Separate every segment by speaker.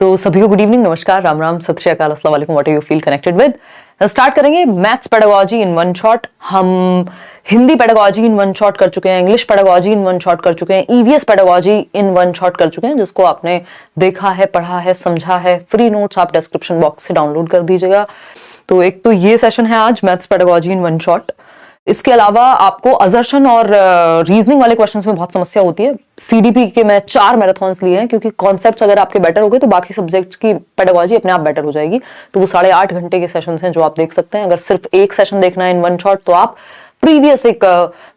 Speaker 1: तो सभी को गुड इवनिंग, नमस्कार, राम राम, सत श्री अकाल, अस्सलाम वालेकुम, what you feel connected with. Start करेंगे maths pedagogy in one shot. हम Hindi pedagogy in one shot कर चुके हैं, English pedagogy in one shot कर चुके हैं, EVS pedagogy in one shot कर चुके हैं, जिसको आपने देखा है, पढ़ा है, समझा है। फ्री नोट्स आप डिस्क्रिप्शन बॉक्स से डाउनलोड कर दीजिएगा। तो एक तो ये सेशन है आज maths pedagogy in one shot. इसके अलावा आपको असर्शन और रीजनिंग वाले क्वेश्चंस में बहुत समस्या होती है। सीडीपी के मैं 4 मैराथन्स लिए हैं, क्योंकि कॉन्सेप्ट्स अगर आपके बेटर हो गए तो बाकी सब्जेक्ट्स की पेडागोजी अपने आप बेटर हो जाएगी। तो वो 8.5 घंटे के सेशंस हैं जो आप देख सकते हैं। अगर सिर्फ एक सेशन देखना है इन वन शॉट तो आप प्रीवियस एक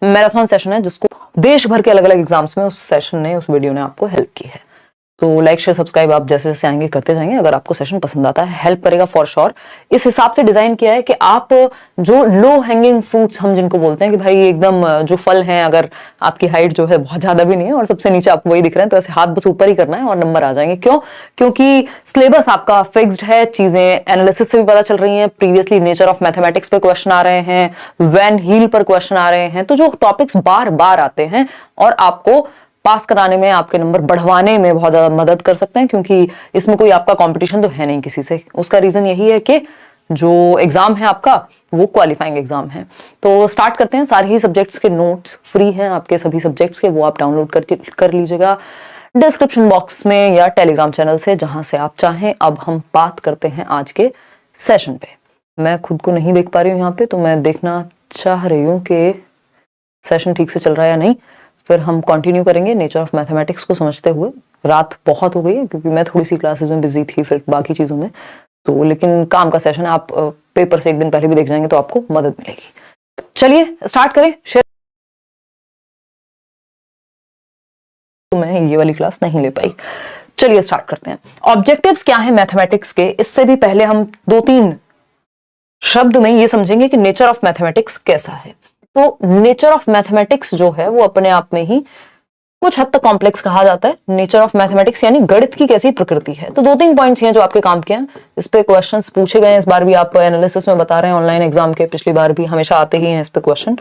Speaker 1: मैराथन सेशन है जिसको देश भर के अलग अलग एग्जाम्स में उस सेशन ने, उस वीडियो ने आपको हेल्प की है। तो लाइक शेयर सब्सक्राइब आप जैसे जैसे आएंगे करते जाएंगे। अगर आपको सेशन पसंद आता है, हेल्प करेगा फॉर श्योर। इस हिसाब से डिजाइन किया है कि आप जो लो हैंगिंग फ्रूट्स हम जिनको बोलते हैं कि भाई एकदम जो फल हैं, अगर आपकी हाइट जो है बहुत ज्यादा भी नहीं है और सबसे नीचे आपको वही दिख रहे हैं, तो ऐसे हाथ बस ऊपर ही करना है और नंबर आ जाएंगे। क्यों? क्योंकि सिलेबस आपका फिक्स्ड है, चीजें एनालिसिस से भी पता चल रही हैं। प्रीवियसली नेचर ऑफ मैथमेटिक्स पे क्वेश्चन आ रहे हैं, वैन हील पर क्वेश्चन आ रहे हैं। तो जो टॉपिक्स बार बार आते हैं और आपको पास कराने में, आपके नंबर बढ़वाने में बहुत ज्यादा मदद कर सकते हैं, क्योंकि इसमें कोई आपका कंपटीशन तो है नहीं किसी से। उसका रीजन यही है कि जो एग्जाम है आपका वो क्वालिफाइंग एग्जाम है। तो स्टार्ट करते हैं। सारे ही सब्जेक्ट्स के नोट्स फ्री हैं आपके सभी सब्जेक्ट्स के, वो आप डाउनलोड कर लीजिएगा डिस्क्रिप्शन बॉक्स में या टेलीग्राम चैनल से, जहां से आप चाहें। अब हम बात करते हैं आज के सेशन पे। मैं खुद को नहीं देख पा रही हूँ यहाँ पे, तो मैं देखना चाह रही हूँ कि सेशन ठीक से चल रहा है या नहीं। फिर हम कंटिन्यू करेंगे नेचर ऑफ मैथमेटिक्स को समझते हुए। रात बहुत हो गई है क्योंकि मैं थोड़ी सी क्लासेस में बिजी थी, फिर बाकी चीजों में। तो लेकिन काम का सेशन है, आप पेपर से एक दिन पहले भी देख जाएंगे तो आपको मदद मिलेगी। चलिए स्टार्ट करें। तो मैं ये वाली क्लास नहीं ले पाई। चलिए स्टार्ट करते हैं। ऑब्जेक्टिव्स क्या है मैथमेटिक्स के, इससे भी पहले हम 2-3 शब्द में ये समझेंगे कि नेचर ऑफ मैथमेटिक्स कैसा है। तो नेचर ऑफ मैथमेटिक्स जो है वो अपने आप में ही कुछ हद तक कॉम्प्लेक्स कहा जाता है। नेचर ऑफ मैथमेटिक्स यानी गणित की कैसी प्रकृति है। तो 2-3 पॉइंट्स हैं जो आपके काम के हैं। इस पे क्वेश्चंस पूछे गए हैं, इस बार भी आप एनालिसिस में बता रहे हैं ऑनलाइन एग्जाम के, पिछली बार भी हमेशा आते ही हैं इस पे क्वेश्चन।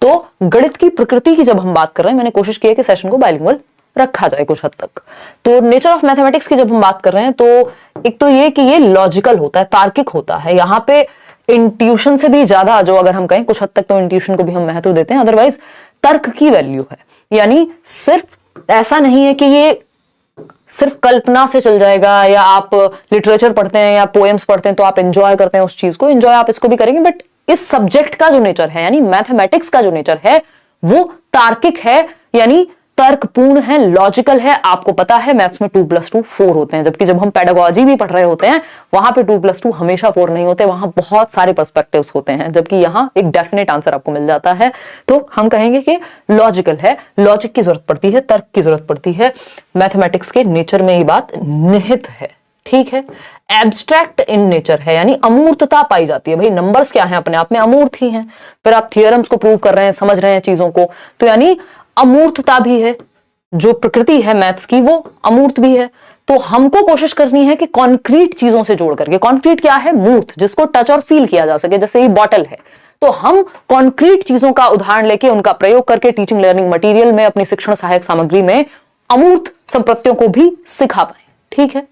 Speaker 1: तो गणित की प्रकृति की जब हम बात कर रहे हैं, मैंने कोशिश की है कि सेशन को बाइलिंगुअल रखा जाए कुछ हद तक। तो नेचर ऑफ मैथमेटिक्स की जब हम बात कर रहे हैं तो एक तो ये कि ये लॉजिकल होता है, तार्किक होता है। यहाँ पे इंट्यूशन से भी ज्यादा, जो अगर हम कहें कुछ हद तक तो इंट्यूशन को भी हम महत्व देते हैं, अदरवाइज तर्क की वैल्यू है। यानी सिर्फ ऐसा नहीं है कि ये सिर्फ कल्पना से चल जाएगा, या आप लिटरेचर पढ़ते हैं या पोएम्स पढ़ते हैं तो आप एंजॉय करते हैं उस चीज को, एंजॉय आप इसको भी करेंगे। बट इस सब्जेक्ट का जो नेचर है, यानी मैथमेटिक्स का जो नेचर है, वो तार्किक है, यानी तर्कपूर्ण है, लॉजिकल है। आपको पता है मैथ्स में 2+2 4 होते हैं, जबकि जब हम पेडागोजी भी पढ़ रहे होते हैं वहां पे 2+2 हमेशा 4 नहीं होते, वहां बहुत सारे पर्सपेक्टिव्स होते हैं, जबकि यहाँ एक डेफिनेट आंसर आपको मिल जाता है। तो हम कहेंगे कि लॉजिकल है, लॉजिक की जरूरत पड़ती है, तर्क की जरूरत पड़ती है। मैथमेटिक्स के नेचर में ये बात निहित है, ठीक है। एब्स्ट्रैक्ट इन नेचर है, यानी अमूर्तता पाई जाती है। भाई नंबर्स क्या है, अपने आप में अमूर्त ही हैं। फिर आप थियरम्स को प्रूव कर रहे हैं, समझ रहे हैं चीजों को, तो यानी अमूर्तता भी है। जो प्रकृति है मैथ्स की वो अमूर्त भी है। तो हमको कोशिश करनी है कि कॉन्क्रीट चीजों से जोड़ करके, कॉन्क्रीट क्या है, मूर्त, जिसको टच और फील किया जा सके। जैसे ये बॉटल है, तो हम कॉन्क्रीट चीजों का उदाहरण लेके उनका प्रयोग करके टीचिंग लर्निंग मटेरियल में, अपनी शिक्षण सहायक सामग्री में अमूर्त संप्रत्यों को भी सिखा पाए, ठीक है।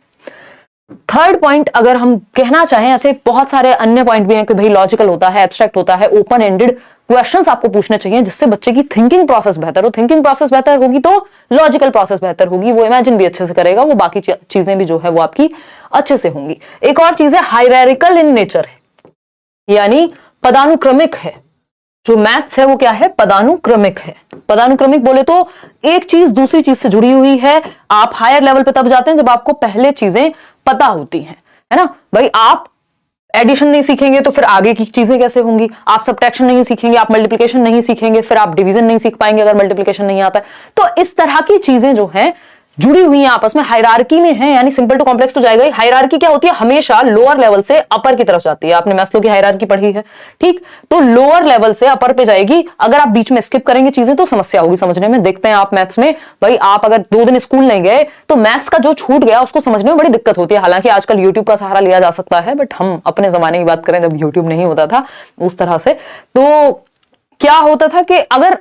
Speaker 1: थर्ड पॉइंट अगर हम कहना चाहें, ऐसे बहुत सारे अन्य पॉइंट भी हैं कि भाई लॉजिकल होता है, एब्स्ट्रैक्ट होता है, ओपन एंडेड क्वेश्चंस आपको पूछने चाहिए जिससे बच्चे की थिंकिंग प्रोसेस बेहतर हो। थिंकिंग प्रोसेस बेहतर होगी तो लॉजिकल प्रोसेस बेहतर होगी, वो इमेजिन भी अच्छे से करेगा, वो बाकी चीजें भी जो है वो आपकी अच्छे से होंगी। एक और चीज है हायरार्किकल इन नेचर है, यानी पदानुक्रमिक है। जो मैथ्स है वो क्या है, पदानुक्रमिक है। पदानुक्रमिक बोले तो एक चीज दूसरी चीज से जुड़ी हुई है। आप हायर लेवल पे तब जाते हैं जब आपको पहले चीजें पता होती हैं, है ना। भाई आप एडिशन नहीं सीखेंगे तो फिर आगे की चीजें कैसे होंगी। आप सब्ट्रैक्शन नहीं सीखेंगे, आप मल्टीप्लिकेशन नहीं सीखेंगे, फिर आप डिवीजन नहीं सीख पाएंगे अगर मल्टीप्लिकेशन नहीं आता है। तो इस तरह की चीजें जो हैं जुड़ी हुई हैं आपस में, हायरार्की में है, यानी सिंपल टू कॉम्प्लेक्स तो जाएगा ही। हायरार्की क्या होती है, हमेशा लोअर लेवल से अपर की तरफ जाती है। आपने मैस्लो की हायरार्की पढ़ी है, ठीक। तो लोअर लेवल से अपर पे जाएगी। अगर आप बीच में स्किप करेंगे चीजें तो समस्या होगी समझने में। देखते हैं आप मैथ्स में, भाई आप अगर 2 दिन स्कूल नहीं गए तो मैथ्स का जो छूट गया उसको समझने में बड़ी दिक्कत होती है। हालांकि आजकल यूट्यूब का सहारा लिया जा सकता है, बट हम अपने जमाने की बात करें जब यूट्यूब नहीं होता था उस तरह से, तो क्या होता था कि अगर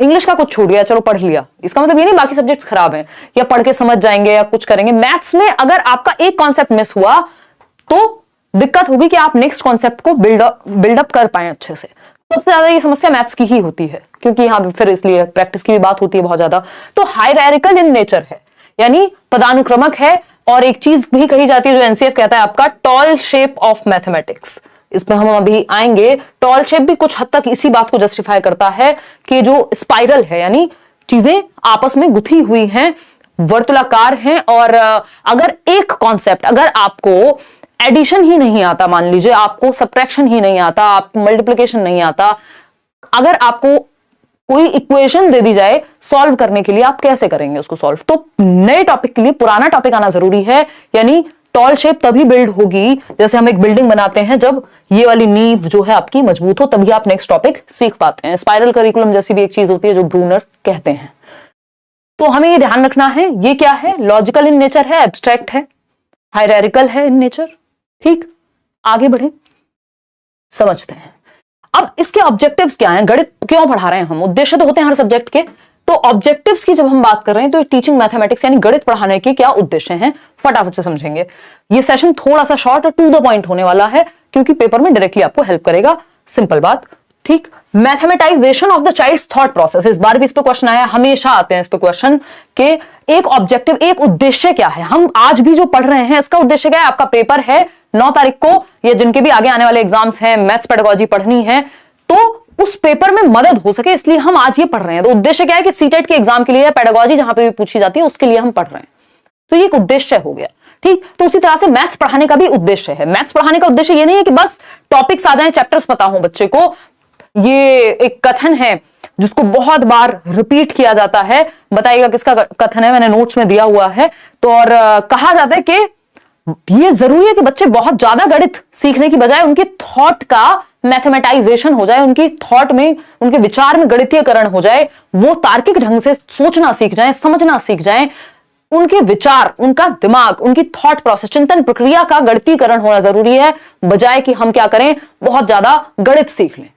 Speaker 1: इंग्लिश का कुछ छूट गया, चलो पढ़ लिया, इसका मतलब ये नहीं बाकी सब्जेक्ट्स खराब हैं या पढ़ के समझ जाएंगे या कुछ करेंगे। मैथ्स में अगर आपका एक कॉन्सेप्ट मिस हुआ तो दिक्कत होगी कि आप नेक्स्ट कॉन्सेप्ट को बिल्डअप कर पाए अच्छे से। सबसे ज्यादा ये समस्या मैथ्स की ही होती है, क्योंकि यहाँ फिर इसलिए प्रैक्टिस की भी बात होती है बहुत ज्यादा। तो हायरार्किकल इन नेचर है, यानी पदानुक्रमक है। और एक चीज भी कही जाती है जो एनसीएफ कहता है आपका टॉल शेप ऑफ मैथमेटिक्स, इसमें हम अभी आएंगे। टॉल शेप भी कुछ हद तक इसी बात को जस्टिफाई करता है कि जो स्पाइरल है, यानी चीजें आपस में गुथी हुई हैं, वर्तुलाकार हैं, और अगर एक कॉन्सेप्ट, अगर आपको एडिशन ही नहीं आता, मान लीजिए आपको सब्ट्रैक्शन ही नहीं आता, आपको मल्टीप्लिकेशन नहीं आता, अगर आपको कोई इक्वेशन दे दी जाए सॉल्व करने के लिए, आप कैसे करेंगे उसको सॉल्व? तो नए टॉपिक के लिए पुराना टॉपिक आना जरूरी है। यानी टॉल शेप तभी बिल्ड होगी, जैसे हम एक बिल्डिंग बनाते हैं, जब ये वाली नींव जो है आपकी मजबूत हो, तभी आप नेक्स्ट टॉपिक सीख पाते हैं। स्पाइरल करिकुलम जैसी भी एक चीज होती है जो ब्रूनर कहते हैं। तो हमें ये ध्यान रखना है, ये क्या है? लॉजिकल इन नेचर है, एब्स्ट्रैक्ट है, हायरार्किकल है इन नेचर। ठीक, आगे बढ़े, समझते हैं। अब इसके ऑब्जेक्टिव्स क्या हैं? गणित क्यों पढ़ा रहे हैं हम? उद्देश्य तो होते हैं हर सब्जेक्ट के। तो ऑब्जेक्टिव्स की जब हम बात कर रहे हैं तो टीचिंग मैथमेटिक्स यानी गणित पढ़ाने के क्या उद्देश्य हैं, फटाफट से समझेंगे। ये सेशन थोड़ा सा शॉर्ट और टू द पॉइंट होने वाला है, क्योंकि पेपर में डायरेक्टली आपको हेल्प करेगा। सिंपल बात, ठीक। Mathematisation of the child's thought process, इस बार भी इस पे क्वेश्चन आया, हमेशा आते हैं इस पे क्वेश्चन के एक ऑब्जेक्टिव, एक उद्देश्य क्या है। हम आज भी जो पढ़ रहे हैं इसका उद्देश्य क्या है? आपका पेपर है 9 तारीख को, या जिनके भी आगे आने वाले एग्जाम्स हैं, मैथ्स पेडागोजी पढ़नी है, तो उस पेपर में मदद हो सके, इसलिए हम आज ये पढ़ रहे हैं। तो उद्देश्य क्या है कि सीटेट के एग्जाम के लिए, पेडागोजी जहां पे भी पूछी जाती है उसके लिए हम पढ़ रहे हैं। तो ये एक उद्देश्य हो गया, ठीक। तो उसी तरह से मैथ्स पढ़ाने का भी उद्देश्य है। मैथ्स पढ़ाने का उद्देश्य ये नहीं है कि बस टॉपिक्स आ जाएं, चैप्टर्स पता हो बच्चे को। ये एक कथन है जिसको बहुत बार रिपीट किया जाता है, बताइएगा किसका कथन है, मैंने नोट्स में दिया हुआ है। तो और कहा जाता है कि ये जरूरी है कि बच्चे बहुत ज्यादा गणित सीखने की बजाय उनके थॉट का मैथमेटाइजेशन हो जाए, उनकी थॉट में, उनके विचार में गणितीयकरण हो जाए, वो तार्किक ढंग से सोचना सीख जाएं, समझना सीख जाएं, उनके विचार, उनका दिमाग, उनकी थॉट प्रोसेस, चिंतन प्रक्रिया का गणितीकरण होना जरूरी है, बजाय कि हम क्या करें, बहुत ज्यादा गणित सीख लें।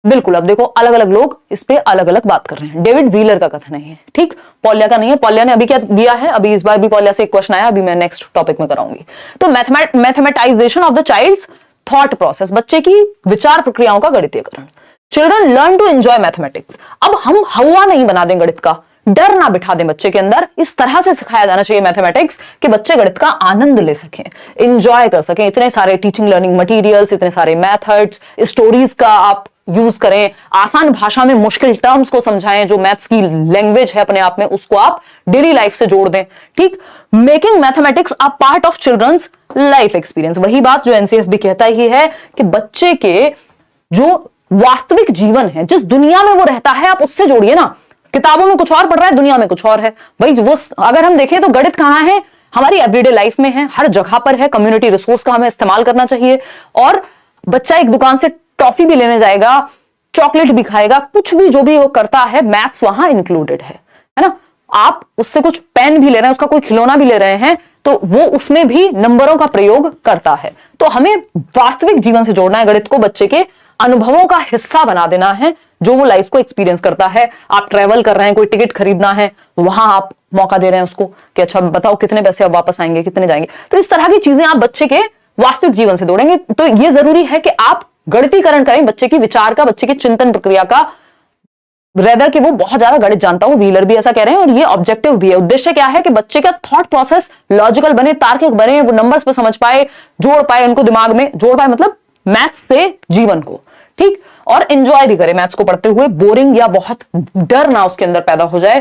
Speaker 1: बिल्कुल, अब देखो अलग अलग लोग इस पे अलग अलग बात कर रहे हैं। डेविड व्हीलर का कथन है, ठीक, पॉलिया का नहीं है। पॉलिया ने अभी क्या दिया है, अभी इस बार भी पॉलिया से एक क्वेश्चन आया, अभी मैं नेक्स्ट टॉपिक में कराऊंगी। तो mathematisation of the child's thought process, बच्चे की विचार प्रक्रियाओं का गणितीयकरण। Children learn to enjoy mathematics. अब हम हवा नहीं बना दें गणित का, डर ना बिठा दें बच्चे के अंदर, इस तरह से सिखाया जाना चाहिए मैथमेटिक्स कि बच्चे गणित का आनंद ले सकें, एंजॉय कर सकें। इतने सारे टीचिंग लर्निंग मटेरियल्स, इतने सारे मेथड्स, स्टोरीज का आप यूज करें, आसान भाषा में मुश्किल टर्म्स को समझाएं, जो मैथ्स की लैंग्वेज है अपने आप में, उसको आप डेली लाइफ से जोड़ दें, ठीक। Making mathematics a part of children's life experience, वही बात जो एनसीएफ भी कहता ही है कि बच्चे के जो वास्तविक जीवन है, जिस दुनिया में वो रहता है, आप उससे जोड़िए ना। किताबों में कुछ और पढ़ रहा है, दुनिया में कुछ और है भाई। वो अगर हम देखें तो गणित कहां है, हमारी एवरीडे लाइफ में है, हर जगह पर है। कम्युनिटी रिसोर्स का हमें इस्तेमाल करना चाहिए। और बच्चा एक दुकान से टॉफी भी लेने जाएगा, चॉकलेट भी खाएगा, कुछ भी जो भी वो करता है, मैथ्स वहां इंक्लूडेड है ना। आप उससे कुछ पेन भी ले रहे हैं, उसका कोई खिलौना भी ले रहे हैं, तो वो उसमें भी नंबरों का प्रयोग करता है। तो हमें वास्तविक जीवन से जोड़ना है गणित को, बच्चे के अनुभवों का हिस्सा बना देना है, जो वो लाइफ को एक्सपीरियंस करता है। आप ट्रेवल कर रहे हैं, कोई टिकट खरीदना है, वहां आप मौका दे रहे हैं उसको कि अच्छा बताओ कितने पैसे अब वापस आएंगे, कितने जाएंगे। तो इस तरह की चीजें आप बच्चे के वास्तविक जीवन से जोड़ेंगे। तो ये जरूरी है कि आप गणितीकरण करें बच्चे की विचार का, बच्चे की चिंतन प्रक्रिया का, रेदर कि वो बहुत ज्यादा गणित जानता हो। व्हीलर भी ऐसा कह रहे हैं और ये ऑब्जेक्टिव भी है। उद्देश्य क्या है कि बच्चे का थॉट प्रोसेस लॉजिकल बने, तार्किक बने, वो नंबर्स पे समझ पाए, जोड़ पाए, उनको दिमाग में जोड़ पाए, मतलब मैथ्स से जीवन को, ठीक। और एंजॉय भी करे मैथ्स को पढ़ते हुए, बोरिंग या बहुत डर ना उसके अंदर पैदा हो जाए।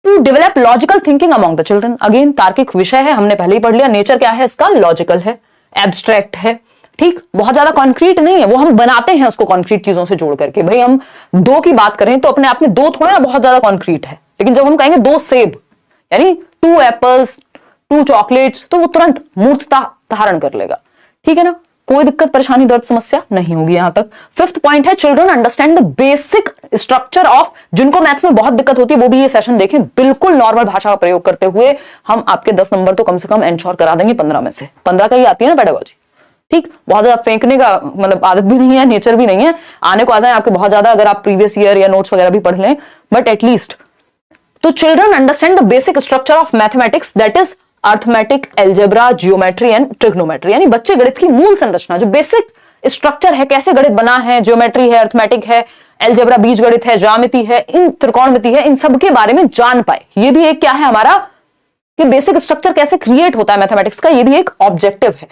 Speaker 1: To develop logical thinking among the children, again तार्किक विषय है, हमने पहले ही पढ़ लिया। नेचर क्या है इसका, लॉजिकल है, एब्स्ट्रैक्ट है, ठीक, बहुत ज्यादा कॉन्क्रीट नहीं है। वो हम बनाते हैं उसको कॉन्क्रीट चीजों से जोड़ करके। भाई हम 2 की बात करें तो अपने आप में 2 थोड़े ना बहुत ज्यादा कॉन्क्रीट है, लेकिन जब हम कहेंगे 2 सेब यानी 2 एप्पल्स, 2 चॉकलेट्स, तो वो तुरंत मूर्तता धारण कर लेगा, ठीक है ना। कोई दिक्कत परेशानी दर्द समस्या नहीं होगी यहां तक। 5th पॉइंट है children understand the basic structure of, जिनको मैथ्स में बहुत दिक्कत होती है वो भी ये सेशन देखें, बिल्कुल नॉर्मल भाषा का प्रयोग करते हुए हम आपके 10 नंबर तो कम से कम एंश्योर करा देंगे 15 में से। 15 का ही आती है ना पेडागोजी, ठीक, बहुत ज्यादा फेंकने का मतलब आदत भी नहीं है, नेचर भी नहीं है, आने को आ जाए आपके बहुत ज्यादा अगर आप प्रीवियस ईयर या नोट्स वगैरह भी पढ़ लें, बट एटलीस्ट तो children understand the basic structure of mathematics, that is arithmetic, algebra, geometry and trigonometry. यानी बच्चे गणित की मूल संरचना, जो बेसिक स्ट्रक्चर है, कैसे गणित बना है, ज्योमेट्री है, अर्थमेटिक है, एल्जेब्रा बीज गणित है, ज्यामिति है, इन त्रिकोणमिति है, इन सब के बारे में जान पाए। ये भी एक क्या है हमारा कि बेसिक स्ट्रक्चर कैसे क्रिएट होता है मैथमेटिक्स का, ये भी एक ऑब्जेक्टिव है।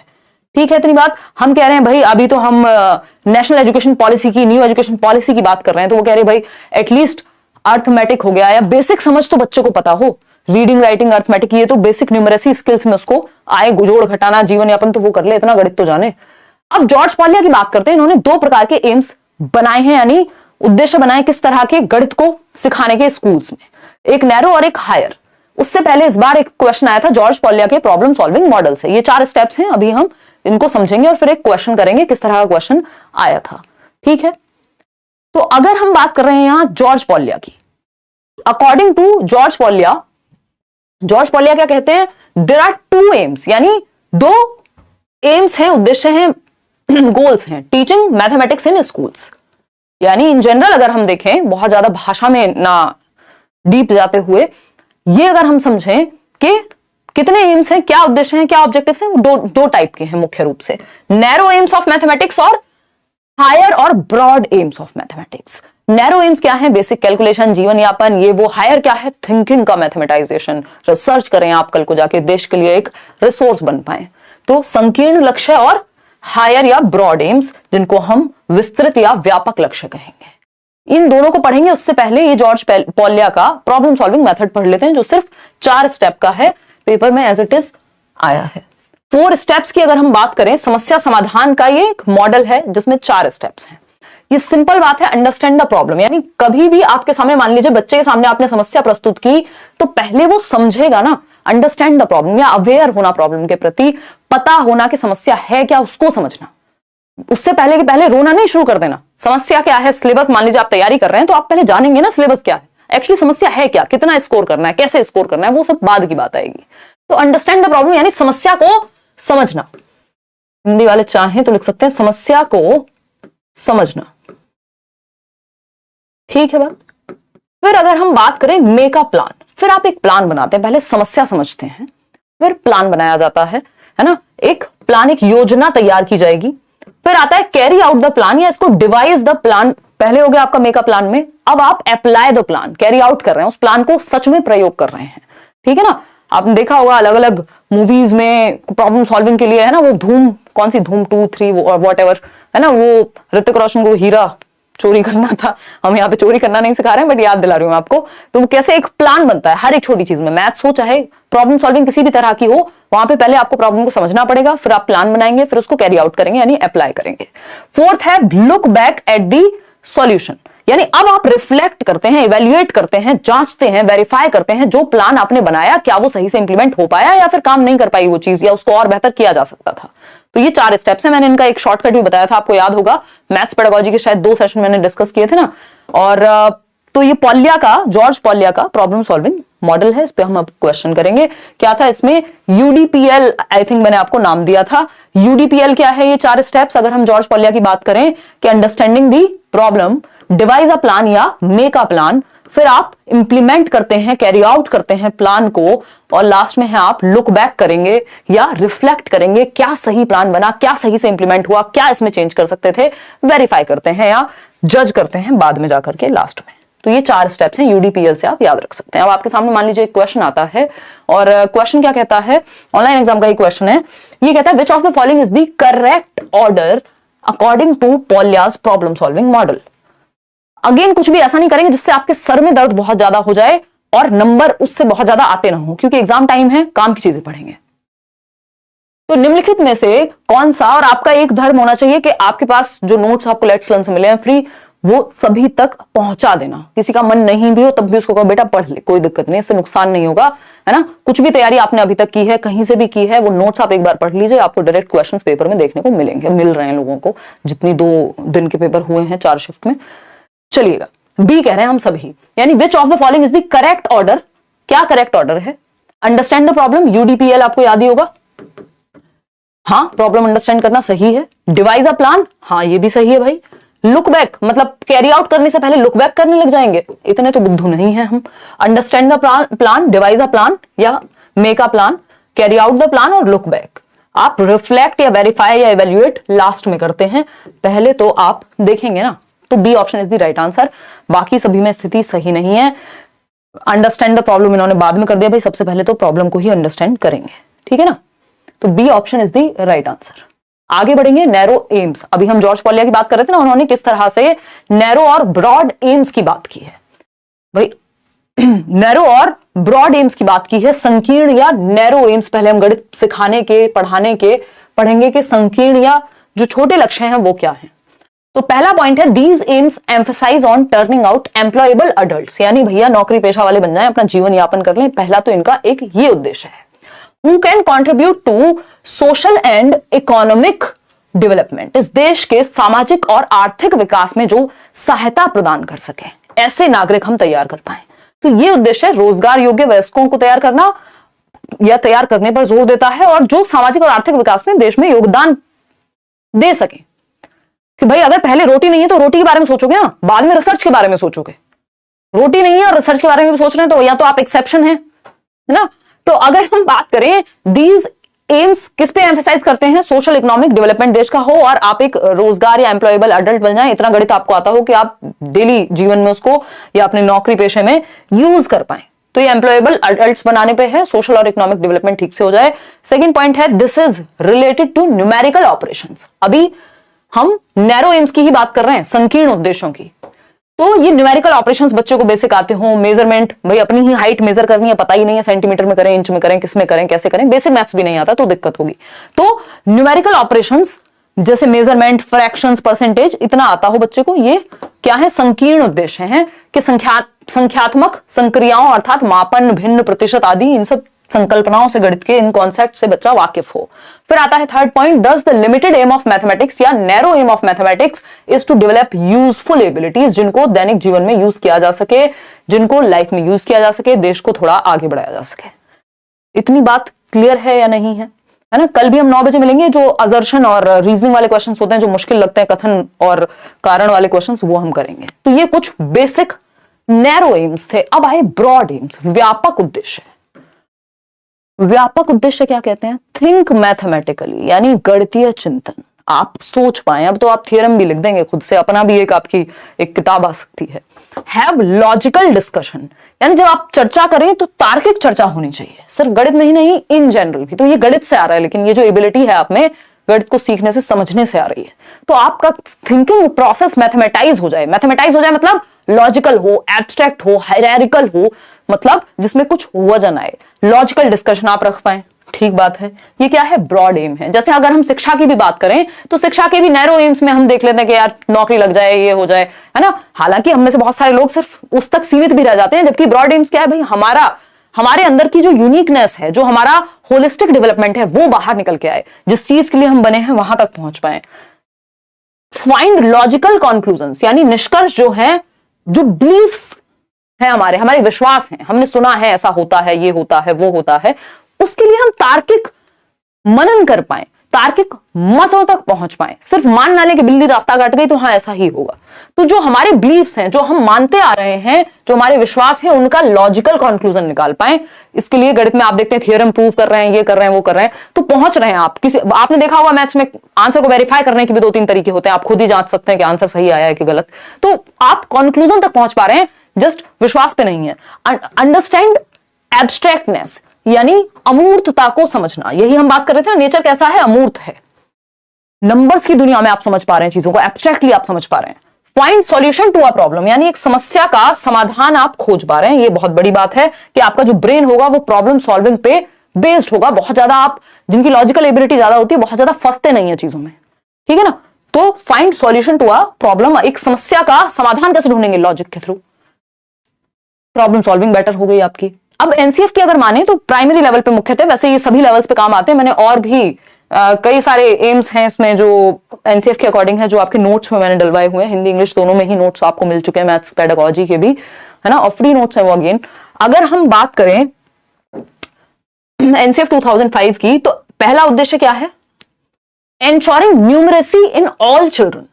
Speaker 1: ठीक है, इतनी बात। हम कह रहे हैं भाई अभी तो हम नेशनल एजुकेशन पॉलिसी की, न्यू एजुकेशन पॉलिसी की बात कर रहे हैं, तो वो कह रहे हैं भाई एटलीस्ट अर्थमेटिक हो गया या बेसिक समझ तो बच्चे को पता हो, रीडिंग राइटिंग अर्थमेटिक, ये तो बेसिक न्यूमरेसी स्किल्स में उसको आए, जोड़ घटाना, जीवन यापन तो वो कर ले, इतना गणित तो जाने। अब जॉर्ज पॉलिया की बात करते हैं, इन्होंने दो प्रकार के एम्स बनाए हैं, यानी उद्देश्य बनाए किस तरह के गणित को सिखाने के स्कूल्स में, एक नैरो और एक हायर। उससे पहले इस बार एक क्वेश्चन आया था जॉर्ज पॉलिया के प्रॉब्लम सॉल्विंग मॉडल से। ये 4 स्टेप्स हैं, अभी हम इनको समझेंगे और फिर एक क्वेश्चन करेंगे किस तरह का क्वेश्चन आया था। ठीक है, तो अगर हम बात कर रहे हैं यहां जॉर्ज पॉलिया की, अकॉर्डिंग टू जॉर्ज पॉलिया क्या कहते हैं, देयर आर 2 एम्स, यानी 2 एम्स हैं, उद्देश्य हैं, गोल्स हैं, टीचिंग मैथमेटिक्स इन स्कूल्स। यानी इन जनरल अगर हम देखें, बहुत ज्यादा भाषा में ना डीप जाते हुए, ये अगर हम समझें कि कितने एम्स हैं, क्या उद्देश्य हैं, क्या ऑब्जेक्टिव्स हैं, दो टाइप के हैं मुख्य रूप से, नैरो एम्स ऑफ मैथमेटिक्स और हायर और broad aims of mathematics. Narrow aims क्या है, बेसिक कैलकुलेशन, जीवन यापन, ये वो। हायर क्या है, थिंकिंग का मैथमेटाइजेशन, रिसर्च करें आप कल को जाके देश के लिए एक रिसोर्स बन पाए। तो संकीर्ण लक्ष्य और हायर या ब्रॉड एम्स, जिनको हम विस्तृत या व्यापक लक्ष्य कहेंगे, इन दोनों को पढ़ेंगे। उससे पहले ये जॉर्ज पॉलिया का प्रॉब्लम सॉल्विंग मेथड पढ़ लेते हैं, जो सिर्फ 4 स्टेप का है, पेपर में एज इट इज आया है। 4 स्टेप्स की अगर हम बात करें, समस्या समाधान का ये एक मॉडल है जिसमें 4 स्टेप्स हैं। ये सिंपल बात है, अंडरस्टैंड द प्रॉब्लम, यानी कभी भी आपके सामने, मान लीजिए बच्चे के सामने आपने समस्या प्रस्तुत की, तो पहले वो समझेगा ना, अंडरस्टैंड द प्रॉब्लम या अवेयर होना प्रॉब्लम के प्रति, पता होना कि समस्या है क्या, उसको समझना। उससे पहले रोना नहीं शुरू कर देना। समस्या क्या है, सिलेबस, मान लीजिए आप तैयारी कर रहे हैं तो आप पहले जानेंगे ना सिलेबस क्या है, एक्चुअली समस्या है क्या, कितना स्कोर करना है, कैसे स्कोर करना है, वो सब बाद की बात आएगी। तो अंडरस्टैंड द प्रॉब्लम यानी समस्या को समझना। हिंदी वाले चाहें तो लिख सकते हैं समस्या को समझना। ठीक है बात। फिर अगर हम बात करें मेक अ प्लान, फिर आप एक प्लान बनाते हैं, पहले समस्या समझते हैं, फिर प्लान बनाया जाता है ना, एक प्लान, एक योजना तैयार की जाएगी। फिर आता है कैरी आउट द प्लान, या इसको डिवाइस द प्लान। पहले हो गया आपका मेक अ प्लान में, अब आप apply the plan, carry out कर रहे हैं, उस प्लान को सच में प्रयोग कर रहे हैं। ठीक है ना, आपने देखा होगा अलग अलग मूवीज में प्रॉब्लम सॉल्विंग के लिए, है ना, वो धूम, कौन सी धूम 2, 3 और वॉट एवर, है ना, वो ऋतिक रोशन को हीरा चोरी करना था। हम यहाँ पे चोरी करना नहीं सिखा रहे हैं, बट याद दिला रही हूं आपको। तो वो कैसे एक प्लान बनता है हर एक छोटी चीज में, मैथ्स हो चाहे प्रॉब्लम सॉल्विंग किसी भी तरह की हो, वहां पे पहले आपको प्रॉब्लम को समझना पड़ेगा, फिर आप प्लान बनाएंगे, फिर उसको कैरी आउट करेंगे, यानी अप्लाई करेंगे। 4th है look back at the solution, यानी अब आप रिफ्लेक्ट करते हैं, इवेल्युएट करते हैं, जांचते हैं, वेरीफाई करते हैं, जो प्लान आपने बनाया क्या वो सही से इंप्लीमेंट हो पाया या फिर काम नहीं कर पाई वो चीज, या उसको और बेहतर किया जा सकता था। तो ये 4 स्टेप्स हैं। मैंने इनका एक शॉर्टकट भी बताया था, आपको याद होगा, मैथ्स पेडागोजी के शायद 2 सेशन मैंने डिस्कस किए थे ना। और तो ये जॉर्ज पॉलिया का प्रॉब्लम सॉल्विंग मॉडल है, इस पे हम अब क्वेश्चन करेंगे। क्या था इसमें, यूडीपीएल, आई थिंक मैंने आपको नाम दिया था। यूडीपीएल क्या है, ये 4 स्टेप्स अगर हम जॉर्ज पॉलिया की बात करें कि understanding the problem, device a plan या मेक अ प्लान, फिर आप इंप्लीमेंट करते हैं, कैरी आउट करते हैं प्लान को, और लास्ट में है आप लुक बैक करेंगे या रिफ्लेक्ट करेंगे, क्या सही प्लान बना, क्या सही से इंप्लीमेंट हुआ, क्या इसमें चेंज कर सकते थे, वेरीफाई करते हैं या जज करते हैं बाद में जाकर के लास्ट में। तो ये 4 स्टेप्स हैं, यूडीपीएल से आप याद रख सकते हैं। अब आपके सामने मान लीजिए एक क्वेश्चन आता है, और क्वेश्चन क्या कहता है, ऑनलाइन एग्जाम का ही क्वेश्चन है। ये कहता है which of the following is the correct order according to Polya's problem solving model. Again कुछ भी ऐसा नहीं करेंगे जिससे आपके सर में दर्द बहुत ज्यादा हो जाए और नंबर उससे बहुत ज्यादा आते ना हो, क्योंकि एग्जाम टाइम है, काम की चीजें पढ़ेंगे। तो निम्नलिखित में से कौन सा, और आपका एक धर्म होना चाहिए कि आपके पास जो नोट्स आपको लेट्स लर्न से मिले हैं फ्री, वो सभी तक पहुंचा देना। किसी का मन नहीं भी हो तब भी उसको कहो बेटा पढ़ ले, कोई दिक्कत नहीं, इससे नुकसान नहीं होगा, है ना। कुछ भी तैयारी आपने अभी तक की है, कहीं से भी की है, वो नोट्स आप एक बार पढ़ लीजिए, आपको डायरेक्ट क्वेश्चंस पेपर में देखने को मिलेंगे, मिल रहे हैं लोगों को, जितनी 2 दिन के पेपर हुए हैं 4 शिफ्ट में। चलिएगा, बी कह रहे हैं हम सभी, यानी विच of the following is the correct order. क्या करेक्ट ऑर्डर है, अंडरस्टैंड द प्रॉब्लम, यूडीपीएल आपको याद ही होगा, हाँ, प्रॉब्लम अंडरस्टैंड करना सही है। डिवाइस अ प्लान, हाँ ये भी सही है भाई। लुक बैक मतलब कैरी आउट करने से पहले लुक बैक करने लग जाएंगे, इतने तो बुद्धू नहीं है हम। Understand the plan, devise a plan या make a plan, carry out the plan और लुक बैक। आप रिफ्लेक्ट या वेरीफाई या इवेल्युएट लास्ट में करते हैं, पहले तो आप देखेंगे ना। तो B option is the right answer. बाकी सभी में स्थिति सही नहीं है। अंडरस्टैंड द प्रॉब्लम इन्होंने बाद में कर दिया भाई, सबसे पहले तो प्रॉब्लम को ही अंडरस्टैंड करेंगे, ठीक है ना। तो B option is the right answer. आगे बढ़ेंगे, नैरो एम्स। अभी हम जॉर्ज पॉलिया की बात कर रहे थे ना, उन्होंने किस तरह से नैरो और ब्रॉड एम्स की बात की है भाई। नैरो और ब्रॉड एम्स की बात की है। संकीर्ण या नैरो एम्स, पहले हम गणित सिखाने के पढ़ेंगे कि संकीर्ण या जो छोटे लक्ष्य हैं वो क्या हैं। तो पहला पॉइंट है, these aims emphasise on turning out employable adults, यानी भैया नौकरी पेशा वाले बन जाएं, अपना जीवन यापन कर लें। पहला तो इनका एक ये उद्देश्य है। Who can contribute to social and economic development, इस देश के सामाजिक और आर्थिक विकास में जो सहायता प्रदान कर सके, ऐसे नागरिक हम तैयार कर पाए। तो ये उद्देश्य रोजगार योग्य वयस्कों को तैयार करना या तैयार करने पर जोर देता है, और जो सामाजिक और आर्थिक विकास में देश में योगदान दे सके। कि भाई अगर पहले रोटी नहीं है तो रोटी के बारे में सोचोगे ना, बाद में रिसर्च के बारे में सोचोगे। रोटी नहीं है और रिसर्च के बारे में भी सोच रहे हैं तो या तो आप एक्सेप्शन है ना। तो अगर हम बात करें, दीज एम्स किस पे एम्फसाइज करते हैं, सोशल इकोनॉमिक डेवलपमेंट देश का हो, और आप एक रोजगार या एम्प्लॉयबल अडल्ट बन जाएं, इतना गणित आपको आता हो कि आप डेली जीवन में उसको या अपने नौकरी पेशे में यूज कर पाए। तो ये एम्प्लॉयबल अडल्ट्स बनाने पे है, सोशल और इकोनॉमिक डेवलपमेंट ठीक से हो जाए। सेकंड पॉइंट है, this is related to numerical operations. अभी हम नैरो एम्स की ही बात कर रहे हैं, संकीर्ण उद्देश्यों की। तो ये न्यूमेरिकल ऑपरेशंस बच्चों को बेसिक आते हो, मेजरमेंट, भाई अपनी ही हाइट मेजर करनी है, पता ही नहीं है सेंटीमीटर में करें, इंच में करें, किस में करें, कैसे करें, बेसिक मैथ्स भी नहीं आता तो दिक्कत होगी। तो न्यूमेरिकल ऑपरेशंस जैसे मेजरमेंट, फ्रैक्शंस, परसेंटेज, इतना आता हो बच्चे को, ये क्या है, संकीर्ण उद्देश्य हैं कि संख्यात्मक संक्रियाओं अर्थात मापन, भिन्न, प्रतिशत आदि, इन सब संकल्पनाओं से, गणित के इन कॉन्सेप्ट से बच्चा वाकिफ हो। फिर आता है third point, thus the limited aim of mathematics या narrow aim of mathematics is to develop useful abilities, जिनको दैनिक जीवन में यूज किया जा सके, जिनको लाइफ में यूज किया जा सके, देश को थोड़ा आगे बढ़ाया जा सके। इतनी बात क्लियर है या नहीं है ना। कल भी हम 9 बजे मिलेंगे, जो असर्शन और रीजनिंग वाले क्वेश्चंस होते हैं, जो मुश्किल लगते हैं, कथन और कारण वाले क्वेश्चंस, वो हम करेंगे। तो ये कुछ बेसिक नैरो एम्स थे। अब आए ब्रॉड एम्स, व्यापक उद्देश्य। व्यापक उद्देश्य क्या कहते हैं, थिंक मैथमेटिकली, यानी गणितीय चिंतन, आप सोच पाए। अब तो आप थियरम भी लिख देंगे खुद से, अपना भी एक आपकी एक किताब आ सकती है। हैव लॉजिकल डिस्कशन, यानी जब आप चर्चा करें तो तार्किक चर्चा होनी चाहिए, सिर्फ गणित में ही नहीं, इन जनरल भी। तो ये गणित से आ रहा है, लेकिन ये जो एबिलिटी है आप में, गणित को सीखने से, समझने से आ रही है। तो आपका थिंकिंग प्रोसेस मैथमेटाइज हो जाए। मैथमेटाइज हो जाए मतलब लॉजिकल हो, एब्स्ट्रैक्ट हो, हायरार्किकल हो, मतलब जिसमें कुछ वजन आए, लॉजिकल डिस्कशन आप रख पाए, ठीक बात है। ये क्या है, ब्रॉड एम है। जैसे अगर हम शिक्षा की भी बात करें तो शिक्षा के भी नैरो एम्स में हम देख लेते हैं कि यार नौकरी लग जाए, ये हो जाए, है ना। हालांकि हम में से बहुत सारे लोग सिर्फ उस तक सीमित भी रह जाते हैं, जबकि ब्रॉड एम्स क्या है भाई, हमारे अंदर की जो यूनिकनेस है, जो हमारा होलिस्टिक डेवलपमेंट है, वो बाहर निकल के आए, जिस चीज के लिए हम बने हैं वहां तक पहुंच पाए। फाइंड लॉजिकल कंक्लूजन्स, यानी निष्कर्ष जो है, जो बिलीफ्स है, हमारे विश्वास हैं, हमने सुना है ऐसा होता है, ये होता है, वो होता है, उसके लिए हम तार्किक मनन कर पाए, तार्किक मतों तक पहुंच पाए। सिर्फ मान ना ले कि बिल्ली रास्ता काट गई तो हाँ ऐसा ही होगा। तो जो हमारे बिलीफ्स हैं, जो हम मानते आ रहे हैं, जो हमारे विश्वास है, उनका लॉजिकल कंक्लूजन निकाल पाए। इसके लिए गणित में आप देखते हैं थियरम प्रूव कर रहे हैं, ये कर रहे हैं, वो कर रहे हैं, तो पहुंच रहे हैं आप। आपने देखा होगा मैथ्स में आंसर को वेरीफाई करने के भी 2-3 तरीके होते हैं, आप खुद ही जांच सकते हैं कि आंसर सही आया है कि गलत। तो आप कंक्लूजन तक पहुंच पा रहे हैं, जस्ट विश्वास पे नहीं है। अंडरस्टैंड एब्स्ट्रैक्टनेस, यानी अमूर्तता को समझना। यही हम बात कर रहे थे ना, नेचर कैसा है, अमूर्त है। नंबर्स की दुनिया में आप समझ पा रहे हैं चीजों को, एब्स्ट्रैक्टली आप समझ पा रहे हैं। Find solution to a problem, यानी एक समस्या का समाधान आप खोज पा रहे हैं। ये बहुत बड़ी बात है कि आपका जो ब्रेन होगा वो प्रॉब्लम सॉल्विंग पे बेस्ड होगा। बहुत ज्यादा आप, जिनकी लॉजिकल एबिलिटी ज्यादा होती है, बहुत ज्यादा फंसते नहीं है चीजों में, ठीक है ना। तो find solution to a problem, एक समस्या का समाधान कैसे ढूंढेंगे, लॉजिक के थ्रू। प्रॉब्लम सॉल्विंग बेटर हो गई आपकी। अब एनसीएफ की अगर माने तो प्राइमरी लेवल पे मुख्यतः, वैसे ये सभी लेवल्स पे काम आते हैं। मैंने और भी कई सारे एम्स हैं इसमें जो एनसीएफ के अकॉर्डिंग है, जो आपके नोट्स में मैंने डलवाए हुए हैं। हिंदी इंग्लिश दोनों में ही नोट्स आपको मिल चुके हैं, मैथ्स पेडागोजी के भी, है ना, और फ्री नोट्स है वो अगेन। अगर हम बात करें एनसीएफ 2005 की, तो पहला उद्देश्य क्या है, ensuring numeracy in all children.